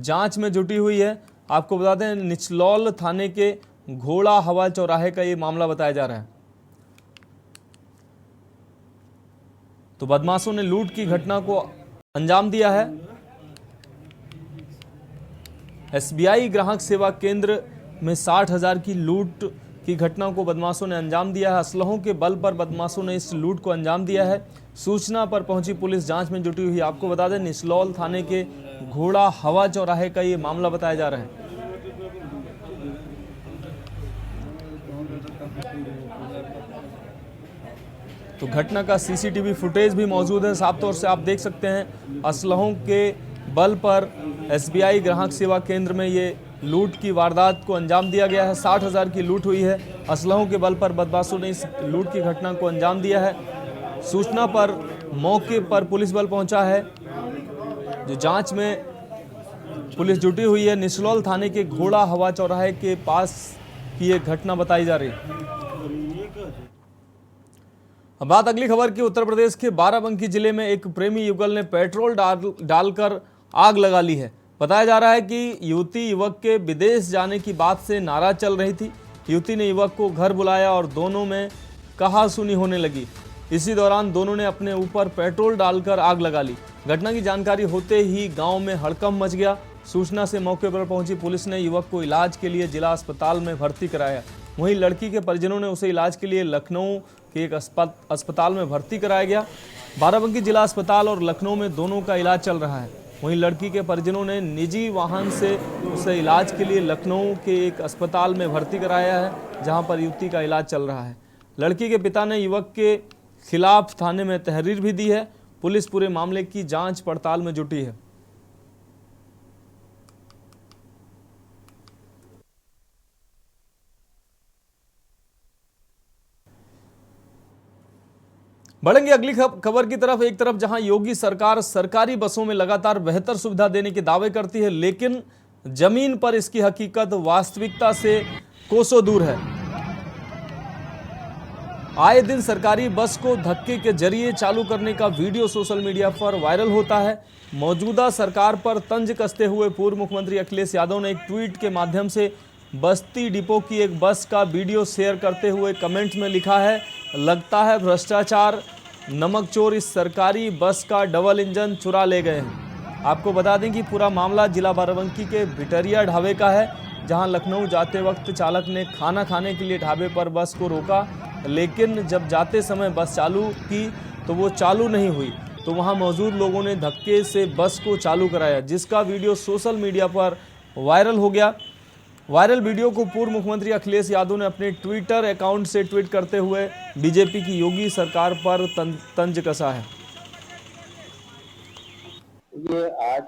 जांच में जुटी हुई है। आपको बता दें, निचलौल थाने के घोड़ा हवा चौराहे का ये मामला बताया जा रहा है। तो बदमाशों ने लूट की घटना को अंजाम दिया है। एसबीआई ग्राहक सेवा केंद्र में 60,000 की लूट की घटना को बदमाशों ने अंजाम दिया है। असलहों के बल पर बदमाशों ने इस लूट को अंजाम दिया है। सूचना पर पहुंची पुलिस जांच में जुटी हुई। आपको बता दें, निचलौल थाने के घोड़ा हवा चौराहे का ये मामला बताया जा रहा है। तो घटना का सीसीटीवी फुटेज भी मौजूद है। साफ तौर से आप देख सकते हैं, असलहों के बल पर एसबीआई ग्राहक सेवा केंद्र में ये लूट की वारदात को अंजाम दिया गया है। 60,000 की लूट हुई है। असलहों के बल पर बदमाशों ने इस लूट की घटना को अंजाम दिया है। सूचना पर मौके पर पुलिस बल पहुंचा है, जो जांच में पुलिस जुटी हुई है। निचलौल थाने के घोड़ा हवा चौराहे के पास की ये घटना बताई जा रही है। अब बात अगली खबर की, उत्तर प्रदेश के बाराबंकी जिले में एक प्रेमी युगल ने पेट्रोल डालकर आग लगा ली है। बताया जा रहा है कि युवती युवक के विदेश जाने की बात से नाराज चल रही थी। युवती ने युवक को घर बुलाया और दोनों में कहासुनी होने लगी। इसी दौरान दोनों ने अपने ऊपर पेट्रोल डालकर आग लगा ली। घटना की जानकारी होते ही गांव में हड़कंप मच गया। सूचना से मौके पर पहुंची पुलिस ने युवक को इलाज के लिए जिला अस्पताल में भर्ती कराया। वहीं लड़की के परिजनों ने उसे इलाज के लिए लखनऊ के एक अस्पताल में भर्ती कराया गया। बाराबंकी जिला अस्पताल और लखनऊ में दोनों का इलाज चल रहा है। वहीं लड़की के परिजनों ने निजी वाहन से उसे इलाज के लिए लखनऊ के एक अस्पताल में भर्ती कराया है, जहां पर युवती का इलाज चल रहा है। लड़की के पिता ने युवक के खिलाफ थाने में तहरीर भी दी है। पुलिस पूरे मामले की जांच पड़ताल में जुटी है। बढ़ेंगे अगली खबर की तरफ। एक तरफ जहां योगी सरकार सरकारी बसों में लगातार बेहतर सुविधा देने के दावे करती है, लेकिन जमीन पर इसकी हकीकत वास्तविकता से कोसों दूर है। आए दिन सरकारी बस को धक्के के जरिए चालू करने का वीडियो सोशल मीडिया पर वायरल होता है। मौजूदा सरकार पर तंज कसते हुए पूर्व मुख्यमंत्री अखिलेश यादव ने एक ट्वीट के माध्यम से बस्ती डिपो की एक बस का वीडियो शेयर करते हुए कमेंट में लिखा है, लगता है भ्रष्टाचार नमक चोर इस सरकारी बस का डबल इंजन चुरा ले गए हैं। आपको बता दें कि पूरा मामला जिला बाराबंकी के भिटरिया ढाबे का है, जहां लखनऊ जाते वक्त चालक ने खाना खाने के लिए ढाबे पर बस को रोका, लेकिन जब जाते समय बस चालू की तो वो चालू नहीं हुई। तो वहां मौजूद लोगों ने धक्के से बस को चालू कराया, जिसका वीडियो सोशल मीडिया पर वायरल हो गया। वायरल वीडियो को पूर्व मुख्यमंत्री अखिलेश यादव ने अपने ट्विटर अकाउंट से ट्वीट करते हुए बीजेपी की योगी सरकार पर तंज कसा है। ये आज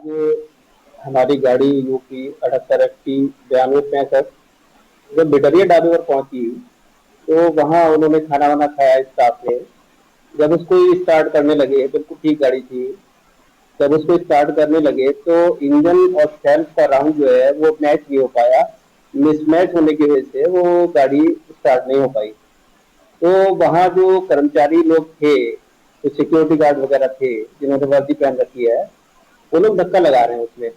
हमारी गाड़ी यूपी 78 92 65 जब बिडरिया ढाबे पर पहुंची तो वहां उन्होंने खाना वाना खाया स्टाफ ने। जब उसको स्टार्ट करने लगे, बिल्कुल ठीक गाड़ी थी, जब उसको स्टार्ट करने लगे तो इंजन और सेल्फ का राउंड जो है वो मैच नहीं हो पाया। मिसमैच होने की वजह से वो गाड़ी स्टार्ट नहीं हो पाई। तो वहाँ जो कर्मचारी लोग थे, जो सिक्योरिटी गार्ड वगैरह थे जिन्होंने वर्दी पहन रखी है, वो लोग धक्का लगा रहे हैं उसमें।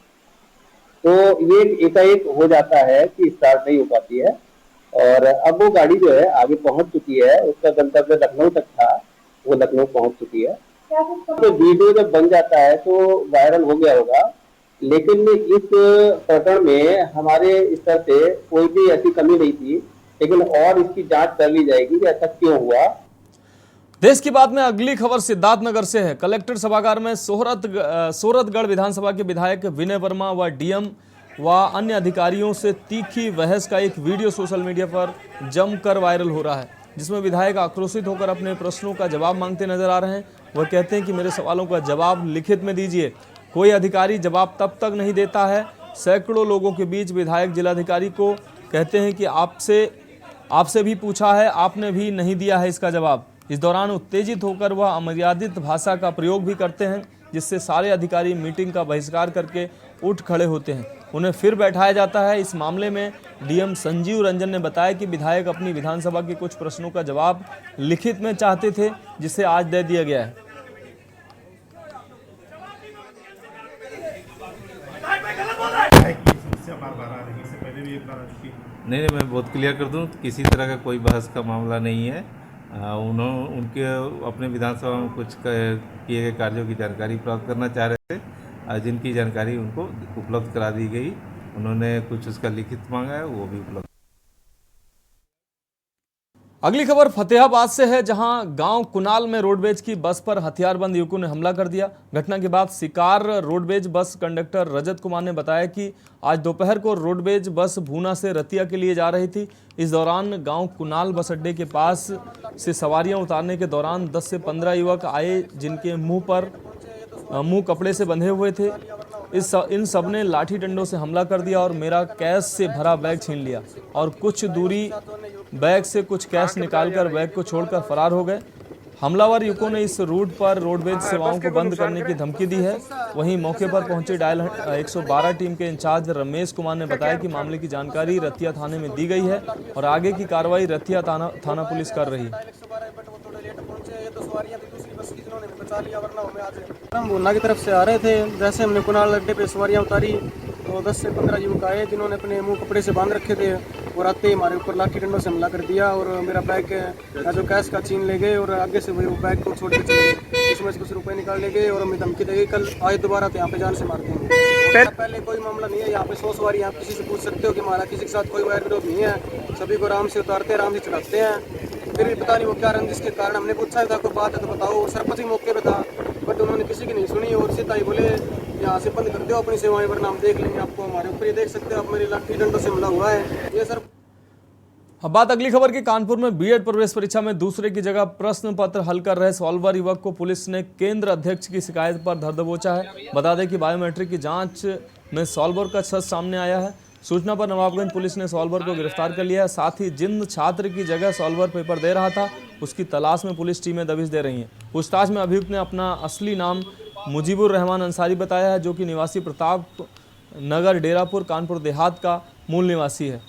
तो ये एकाएक हो जाता है कि स्टार्ट नहीं हो पाती है। और अब वो गाड़ी जो है आगे पहुंच चुकी है, उसका गंतव्य लखनऊ तक था, वो लखनऊ पहुंच चुकी है। तो वीडियो जब बन जाता है तो वायरल हो गया होगा, लेकिन इस प्रकरण में हमारे स्तर से कोई भी ऐसी कमी नहीं थी, लेकिन और इसकी जांच कर ली जाएगी कि ऐसा क्यों हुआ। देश की बात में अगली खबर सिद्धार्थनगर से है। कलेक्टर सभागार में सोरठगढ़ विधानसभा के विधायक विनय वर्मा व डीएम व अन्य अधिकारियों से तीखी बहस का एक वीडियो सोशल मीडिया पर जमकर वायरल हो रहा है, जिसमें विधायक आक्रोशित होकर अपने प्रश्नों का जवाब मांगते नजर आ रहे हैं। वह कहते हैं कि मेरे सवालों का जवाब लिखित में दीजिए। कोई अधिकारी जवाब तब तक नहीं देता है। सैकड़ों लोगों के बीच विधायक जिलाधिकारी को कहते हैं कि आपसे भी पूछा है, आपने भी नहीं दिया है इसका जवाब। इस दौरान उत्तेजित होकर वह अमर्यादित भाषा का प्रयोग भी करते हैं, जिससे सारे अधिकारी मीटिंग का बहिष्कार करके उठ खड़े होते हैं। उन्हें फिर बैठाया जाता है। इस मामले में डीएम संजीव रंजन ने बताया कि विधायक अपनी विधानसभा के कुछ प्रश्नों का जवाब लिखित में चाहते थे, जिसे आज दे दिया गया है। नहीं, मैं बहुत क्लियर कर दूं, किसी तरह का कोई बहस का मामला नहीं है। उनके अपने विधानसभा में कुछ किए गए कार्यों की जानकारी प्राप्त करना चाह रहे थे, जिनकी जानकारी उनको उपलब्ध करा दी गई। उन्होंने कुछ उसका लिखित मांगा है, वो भी उपलब्ध। अगली खबर फतेहाबाद से है, जहां गांव कुनाल में रोडवेज की बस पर हथियारबंद युवकों ने हमला कर दिया। घटना के बाद शिकार roadways bus conductor Rajat Kumar ने बताया कि आज दोपहर को रोडवेज बस भूना से रतिया के लिए जा रही थी। इस दौरान गांव कुनाल बस अड्डे के पास से सवारियां उतारने के दौरान 10 से 15 युवक आए, जिनके मुंह कपड़े से बंधे हुए थे। इन सब ने लाठी डंडों से हमला कर दिया और मेरा कैश से भरा बैग छीन लिया और कुछ दूरी बैग से कुछ कैश निकालकर बैग को छोड़कर फरार हो गए। हमलावर युवकों ने इस रूट पर रोडवेज सेवाओं को बंद करने की धमकी दी है। वहीं मौके पर पहुंचे डायल 112 टीम के इंचार्ज रमेश कुमार ने बताया कि मामले की जानकारी रतिया थाने में दी गई है और आगे की कार्रवाई रतिया थाना पुलिस कर रही है। हम भूना की तरफ से आ रहे थे। जैसे हमने कुनाल अड्डे पे सवारियां उतारी तो 10 से 15 युवक आए, जिन्होंने अपने मुंह कपड़े से बांध रखे थे और आते ही हमारे ऊपर लाठी डंडों से हमला कर दिया और मेरा बैग का जो कैश का छीन ले गए और आगे से वो बैग को छोड़ के चले गए। इसमें से कुछ रुपए निकाल ले गए और हमें धमकी दे गई कल आए दोबारा तो यहाँ पे जान से मार देंगे। पहले कोई मामला नहीं है, यहाँ पे 100 सवारी आप किसी से पूछ सकते हो कि हमारा किसी के साथ कोई वैर विरोध नहीं है। सभी को आराम से उतारते हैं, आराम से चढ़ाते हैं। फिर भी पता नहीं वो क्या रंजिश के कारण हमने पूछा था कोई बात है तो बताओ। सरपंच भी मौके पे था बट उन्होंने किसी की नहीं सुनी और सीधा ही बोले यहाँ से बंद कर दो अपनी सेवाएं, वरना हम देख लेंगे आपको। हमारे ऊपर ये देख सकते हो आप, मेरी लाठी डंडों से हमला हुआ है ये सर। अब बात अगली खबर की। कानपुर में बीएड प्रवेश परीक्षा में दूसरे की जगह प्रश्न पत्र हल कर रहे सॉल्वर युवक को पुलिस ने केंद्र अध्यक्ष की शिकायत पर धर दबोचा है। बता दें कि बायोमेट्रिक की जांच में सॉल्वर का सच सामने आया है। सूचना पर नवाबगंज पुलिस ने सॉल्वर को गिरफ्तार कर लिया है। साथ ही जिन छात्र की जगह सॉल्वर पेपर दे रहा था, उसकी तलाश में पुलिस टीमें दबिश दे रही हैं। पूछताछ में अभियुक्त ने अपना असली नाम मुजीबुर रहमान अंसारी बताया है, जो कि निवासी प्रताप नगर डेरापुर कानपुर देहात का मूल निवासी है।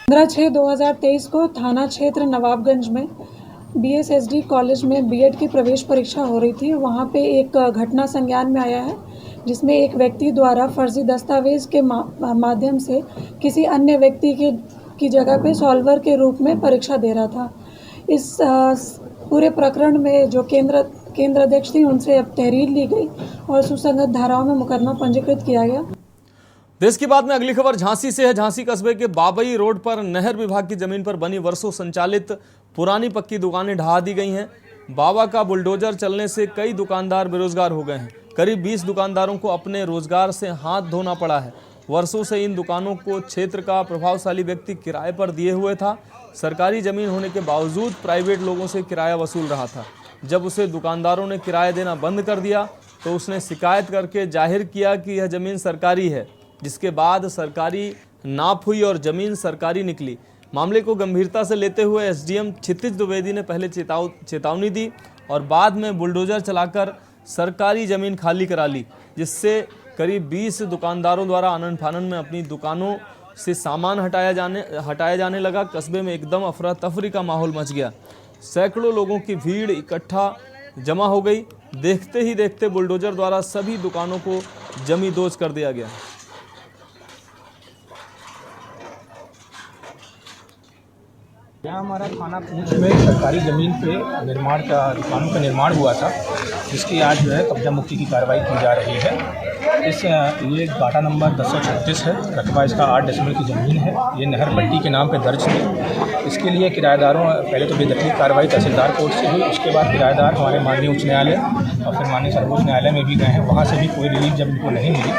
15/6/2023 को थाना क्षेत्र नवाबगंज में BSSD कॉलेज में बीएड की प्रवेश परीक्षा हो रही थी। वहाँ पे एक घटना संज्ञान में आया है, जिसमें एक व्यक्ति द्वारा फर्जी दस्तावेज के माध्यम से किसी अन्य व्यक्ति की जगह पे सॉल्वर के रूप में परीक्षा दे रहा था। इस पूरे प्रकरण में जो केंद्र अध्यक्ष थी, उनसे अब तहरीर ली गई और सुसंगत धाराओं में मुकदमा पंजीकृत किया गया। देश की बात में अगली खबर झांसी से है। झांसी कस्बे के बाबई रोड पर नहर विभाग की जमीन पर बनी वर्षों संचालित पुरानी पक्की दुकानें ढहा दी गई हैं। बाबा का बुलडोजर चलने से कई दुकानदार बेरोजगार हो गए हैं। करीब 20 दुकानदारों को अपने रोजगार से हाथ धोना पड़ा है। वर्षों से इन दुकानों को क्षेत्र का प्रभावशाली व्यक्ति किराए पर दिए हुए था। सरकारी जमीन होने के बावजूद प्राइवेट लोगों से किराया वसूल रहा था। जब उसे दुकानदारों ने किराया देना बंद कर दिया तो उसने शिकायत करके जाहिर किया कि यह ज़मीन सरकारी है, जिसके बाद सरकारी नाप हुई और ज़मीन सरकारी निकली। मामले को गंभीरता से लेते हुए एसडीएम क्षितिज द्विवेदी ने पहले चेतावनी दी और बाद में बुलडोजर चलाकर सरकारी ज़मीन खाली करा ली, जिससे करीब 20 दुकानदारों द्वारा आनन फानन में अपनी दुकानों से सामान हटाया जाने लगा। कस्बे में एकदम अफरा तफरी का माहौल मच गया। सैकड़ों लोगों की भीड़ इकट्ठा जमा हो गई। देखते ही देखते बुलडोजर द्वारा सभी दुकानों को जमी दोज कर दिया गया। यहाँ हमारा थाना पूंछ में सरकारी ज़मीन पे दुकानों का निर्माण हुआ था, जिसकी आज जो है कब्जा मुक्ति की कार्रवाई की जा रही है। ये गाटा नंबर 1036 है, रकबा इसका 8 डेसिमल की ज़मीन है। ये नहर पट्टी के नाम पे दर्ज थी। इसके लिए किराएदारों पहले तो बेदखली कार्रवाई तहसीलदार कोर्ट से हुई, उसके बाद किराएदार हमारे माननीय उच्च न्यायालय और फिर माननीय सर्वोच्च न्यायालय में भी गए हैं। वहाँ से भी कोई रिलीफ जब इनको नहीं मिली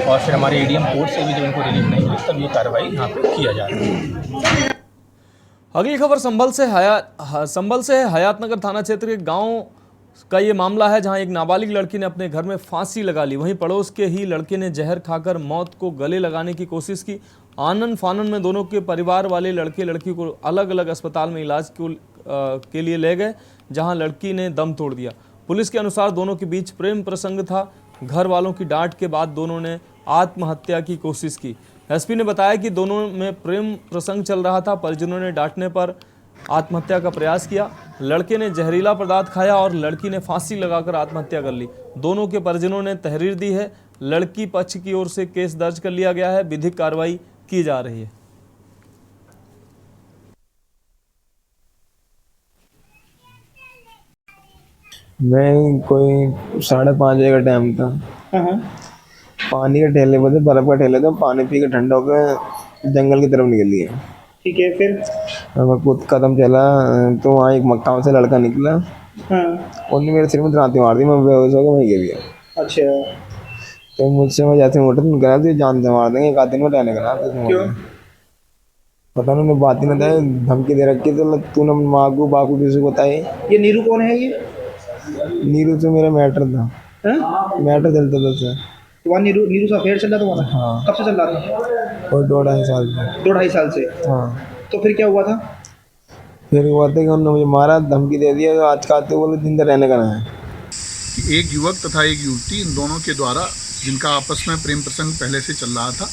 और फिर हमारे एडीएम कोर्ट से भी जब इनको रिलीफ नहीं मिली, तब ये कार्रवाई यहाँ पर किया जा रहा है। अगली खबर संभल से है। हयातनगर थाना क्षेत्र के गांव का ये मामला है, जहां एक नाबालिग लड़की ने अपने घर में फांसी लगा ली। वहीं पड़ोस के ही लड़के ने जहर खाकर मौत को गले लगाने की कोशिश की। आनन फानन में दोनों के परिवार वाले लड़के लड़की को अलग अलग अस्पताल में इलाज के लिए ले गए, जहां लड़की ने दम तोड़ दिया। पुलिस के अनुसार दोनों के बीच प्रेम प्रसंग था। घर वालों की डांट के बाद दोनों ने आत्महत्या की कोशिश की। एसपी ने बताया कि दोनों में प्रेम प्रसंग चल रहा था। परिजनों ने डांटने पर आत्महत्या का प्रयास किया। लड़के ने जहरीला पदार्थ खाया और लड़की ने फांसी लगाकर आत्महत्या कर ली। दोनों के परिजनों ने तहरीर दी है। लड़की पक्ष की ओर से केस दर्ज कर लिया गया है। विधिक कार्रवाई की जा रही है। मैं कोई 5:30 बजे का टाइम था। पानी के ठेले पर थे, बर्फ का ठेले था। पानी पी के ठंडा होकर जंगल की तरफ निकल लिया। ठीक है, फिर मैं कुछ कदम चला तो वहाँ एक मकान से लड़का निकला। उन्होंने मेरे सिर में दराती मार दी। मैं बेहोश हो गया, वहीं गिर गया। अच्छा, तो मुझसे मैं जैसे उठा तो कहा तो जान से मार देंगे, 1 दिन में रहने का। क्यों? पता नहीं, उन्होंने बात ही नहीं बताया, धमकी दे रखी। तो तूने माँ को बापू किसी को बताई। ये नीरू कौन है? ये नीरू तो मेरा मैटर था। मैटर चलता था सर। तुम्हारा नीरू से अफेयर चल रहा था तुम्हारा? हाँ। कब से चल रहा था? और 2-2.5 साल से। 2-2.5 साल से? हाँ। तो फिर क्या हुआ था? फिर हुआ था कि उन्होंने मुझे मारा, धमकी दे दिया। आज का आते बोले जिंदा रहने का ना है। एक युवक तथा एक युवती, इन दोनों के द्वारा, जिनका आपस में प्रेम प्रसंग पहले से चल रहा था,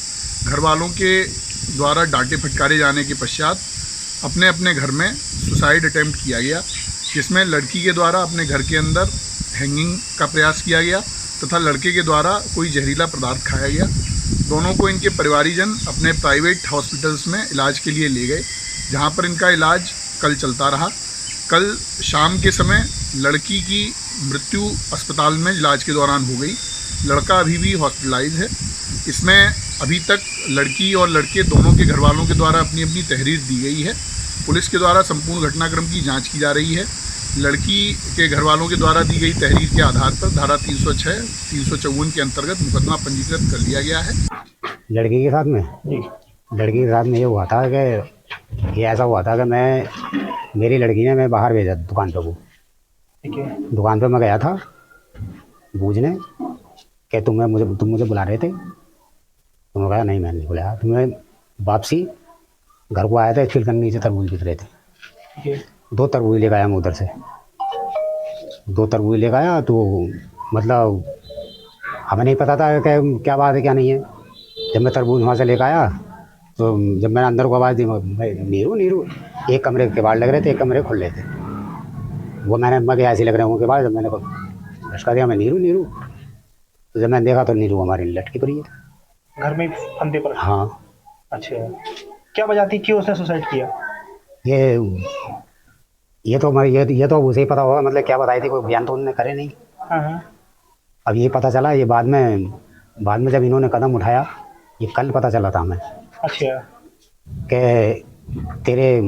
घर वालों के द्वारा डांटे फटकारे जाने के पश्चात अपने अपने घर में सुसाइड अटेम्प्ट किया गया, जिसमें लड़की के द्वारा अपने घर के अंदर हैंगिंग का प्रयास किया गया तथा लड़के के द्वारा कोई जहरीला पदार्थ खाया गया। दोनों को इनके परिवारीजन अपने प्राइवेट हॉस्पिटल्स में इलाज के लिए ले गए, जहां पर इनका इलाज कल चलता रहा। कल शाम के समय लड़की की मृत्यु अस्पताल में इलाज के दौरान हो गई। लड़का अभी भी हॉस्पिटलाइज है। इसमें अभी तक लड़की और लड़के दोनों के घर वालों के द्वारा अपनी अपनी तहरीर दी गई है। पुलिस के द्वारा संपूर्ण घटनाक्रम की जांच की जा रही है। लड़की के घर वालों के द्वारा दी गई तहरीर के आधार पर धारा 306, 354 के अंतर्गत मुकदमा पंजीकृत कर लिया गया है। लड़की के साथ में ये हुआ था कि ऐसा हुआ था कि मेरी लड़की ने मैं बाहर भेजा दुकान पे को। ठीक है। दुकान पे मैं गया था पूछने कि तुम मुझे बुला रहे थे। उन्होंने कहा नहीं, मैंने नहीं बुलाया। तुम्हें वापसी घर को आया था, फील्ड करने नीचे तरबूज बिक रहे थे। ठीक है। 2 तरबूज लेकर आया मैं उधर से। 2 तरबूज लेकर आया तो मतलब हमें नहीं पता था कि क्या बात है क्या नहीं है। जब मैं तरबूज वहाँ से लेकर आया तो जब मैंने अंदर को आवाज़ दी, नीरू, एक कमरे के बाहर लग रहे थे, एक कमरे खुल रहे थे। वो मैं ऐसे लग रहे हूँ के बाद जब मैंने झटका दिया, मैं नीरू। तो जब मैंने देखा तो नीरू हमारी लटकी पड़ी है घर में फंदे पर। हाँ। अच्छा, क्या वजह थी, क्यों उसने सुसाइड किया? ये तो उसे ही पता होगा, मतलब क्या बताई थी, कोई बयान तो उन्होंने करे नहीं। हाँ। अब ये पता चला, ये बाद में जब इन्होंने कदम उठाया, ये कल पता चला था हमें। अच्छा। कि तेरे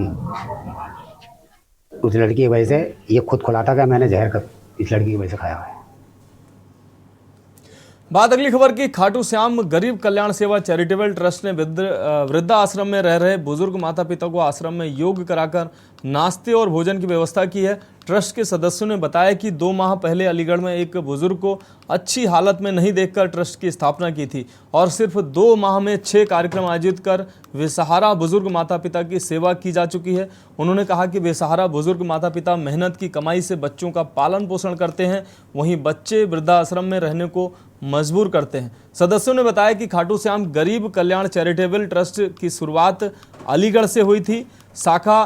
उस लड़की की वजह से ये खुद खुला था कि मैंने जहर इस लड़की की वजह से खाया है। बात अगली खबर की। खाटू श्याम गरीब कल्याण सेवा चैरिटेबल ट्रस्ट ने वृद्धा आश्रम में रह रहे बुजुर्ग माता पिता को आश्रम में योग कराकर नाश्ते और भोजन की व्यवस्था की है। ट्रस्ट के सदस्यों ने बताया कि 2 माह पहले अलीगढ़ में एक बुजुर्ग को अच्छी हालत में नहीं देखकर ट्रस्ट की स्थापना की थी और सिर्फ 2 माह में 6 कार्यक्रम आयोजित कर बेसहारा बुजुर्ग माता पिता की सेवा की जा चुकी है। उन्होंने कहा कि बेसहारा बुजुर्ग माता पिता मेहनत की कमाई से बच्चों का पालन पोषण करते हैं, वहीं बच्चे वृद्धाश्रम में रहने को मजबूर करते हैं। सदस्यों ने बताया कि खाटू श्याम गरीब कल्याण चैरिटेबल ट्रस्ट की शुरुआत अलीगढ़ से हुई थी, शाखा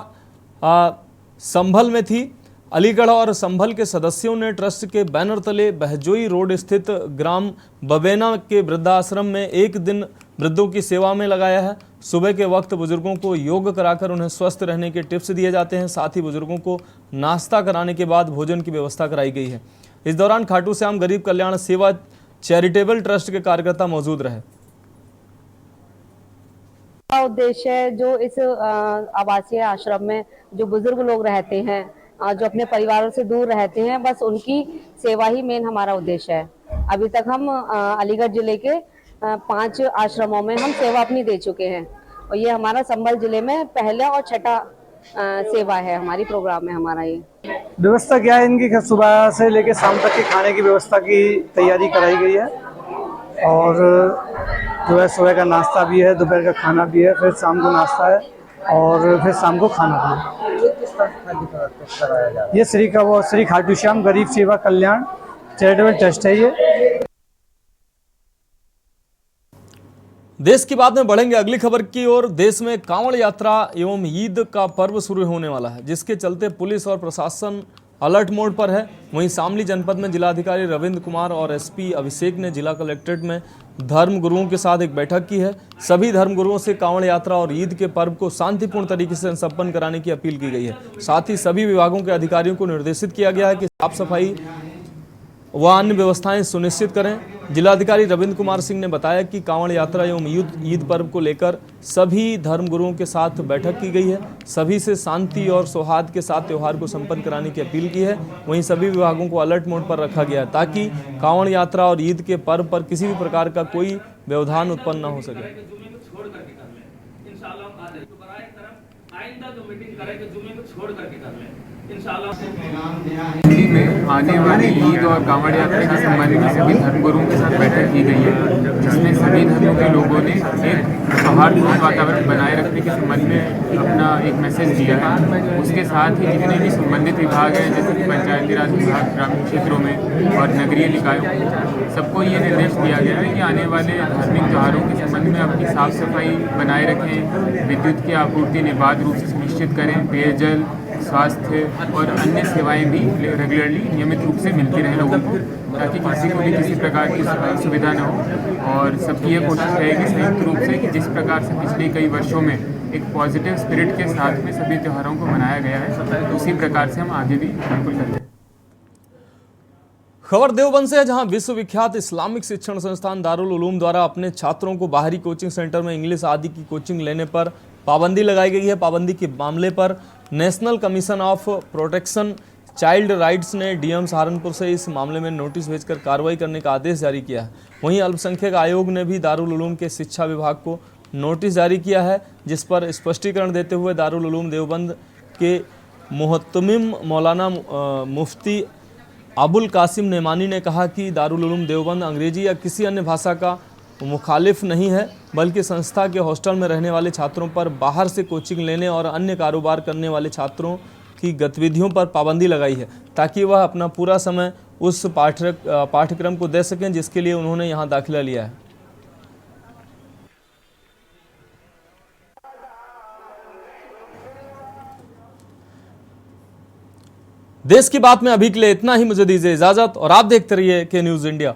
संभल में थी। अलीगढ़ और संभल के सदस्यों ने ट्रस्ट के बैनर तले बहजोई रोड स्थित ग्राम बबेना के वृद्धाश्रम में एक दिन वृद्धों की सेवा में लगाया है। सुबह के वक्त बुजुर्गों को योग कराकर उन्हें स्वस्थ रहने के टिप्स दिए जाते हैं। साथ ही बुजुर्गों को नाश्ता कराने के बाद भोजन की व्यवस्था कराई गई है। इस दौरान खाटू श्याम गरीब कल्याण सेवा चैरिटेबल ट्रस्ट के कार्यकर्ता मौजूद रहे। उद्देश्य है जो इस आवासीय आश्रम में जो बुजुर्ग लोग रहते हैं, जो अपने परिवारों से दूर रहते हैं, बस उनकी सेवा ही मेन हमारा उद्देश्य है। अभी तक हम अलीगढ़ जिले के 5 आश्रमों में हम सेवा अपनी दे चुके हैं और ये हमारा संभल जिले में पहला और छठा सेवा है हमारी प्रोग्राम में। हमारा ये व्यवस्था क्या है इनकी, सुबह से लेकर शाम तक के खाने की व्यवस्था की तैयारी कराई गई है और जो है सुबह का नाश्ता भी है, दोपहर का खाना भी है, फिर शाम को नाश्ता है और फिर शाम को खाना भी है। ये श्री खाटू श्याम गरीब सेवा कल्याण चैरिटेबल ट्रस्ट है। ये देश की बात में बढ़ेंगे अगली खबर की ओर। देश में कांवड़ यात्रा एवं ईद का पर्व शुरू होने वाला है, जिसके चलते पुलिस और प्रशासन अलर्ट मोड पर है। वहीं शामली जनपद में जिलाधिकारी रविंद्र कुमार और एसपी अभिषेक ने जिला कलेक्ट्रेट में धर्म गुरुओं के साथ एक बैठक की है। सभी धर्म गुरुओं से कांवड़ यात्रा और ईद के पर्व को शांतिपूर्ण तरीके से संपन्न कराने की अपील की गई है। साथ ही सभी विभागों के अधिकारियों को निर्देशित किया गया है कि साफ सफाई व अन्य व्यवस्थाएं सुनिश्चित करें। जिलाधिकारी रविंद्र कुमार सिंह ने बताया कि कांवड़ यात्रा एवं ईद पर्व को लेकर सभी धर्मगुरुओं के साथ बैठक की गई है। सभी से शांति और सौहार्द के साथ त्यौहार को संपन्न कराने की अपील की है। वहीं सभी विभागों को अलर्ट मोड पर रखा गया है ताकि कांवड़ यात्रा और ईद के पर्व पर किसी भी प्रकार का कोई व्यवधान उत्पन्न न हो सके। दिल्ली में आने वाली ईद और कांवड़ यात्रा के संबंध में सभी धर्मगुरुओं के साथ बैठक की गई है, जिसमें सभी धर्मों के लोगों ने एक सौहार्दपूर्ण वातावरण बनाए रखने के संबंध में अपना एक मैसेज दिया है। उसके साथ ही जितने भी संबंधित विभाग हैं, जैसे कि पंचायती राज विभाग ग्रामीण क्षेत्रों में और नगरीय निकायों, सबको ये निर्देश दिया गया है कि आने वाले धार्मिक त्योहारों के संबंध में अपनी साफ सफाई बनाए रखें, विद्युत की आपूर्ति निर्बाध रूप से सुनिश्चित करें, पेयजल, स्वास्थ्य और अन्य सेवाएं भी रेगुलरली नियमित रूप से मिलती रहे लोगों को, ताकि किसी को भी किसी प्रकार की असुविधा न हो। और सबकी ये कोशिश रहेगी संयुक्त रूप से कि जिस प्रकार से पिछले कई वर्षों में एक पॉजिटिव स्पिरिट के साथ में सभी त्योहारों को मनाया गया है, उसी प्रकार से हम आगे भी बिल्कुल करते हैं। खबर देवबंद से है, जहां विश्वविख्यात इस्लामिक शिक्षण संस्थान दारुल उलूम द्वारा अपने छात्रों को बाहरी कोचिंग सेंटर में इंग्लिश आदि की कोचिंग लेने पर पाबंदी लगाई गई है। पाबंदी के मामले पर national commission of protection child rights ने डीएम सहारनपुर से इस मामले में नोटिस भेजकर कार्रवाई करने का आदेश जारी किया है। वहीं अल्पसंख्यक आयोग ने भी दारुल उलूम के शिक्षा विभाग को नोटिस जारी किया है, जिस पर स्पष्टीकरण देते हुए दारुल उलूम देवबंद के मुहतमिम मौलाना मुफ्ती अबुल कासिम नेमानी ने कहा कि दारुल उलूम देवबंद अंग्रेजी या किसी अन्य भाषा का मुखालिफ नहीं है, बल्कि संस्था के हॉस्टल में रहने वाले छात्रों पर बाहर से कोचिंग लेने और अन्य कारोबार करने वाले छात्रों की गतिविधियों पर पाबंदी लगाई है, ताकि वह अपना पूरा समय उस पाठ्यक्रम को दे सकें जिसके लिए उन्होंने यहाँ दाखिला लिया है। देश की बात में अभी के लिए इतना ही। मुझे दीजिए इजाजत और आप देखते रहिए के न्यूज़ इंडिया।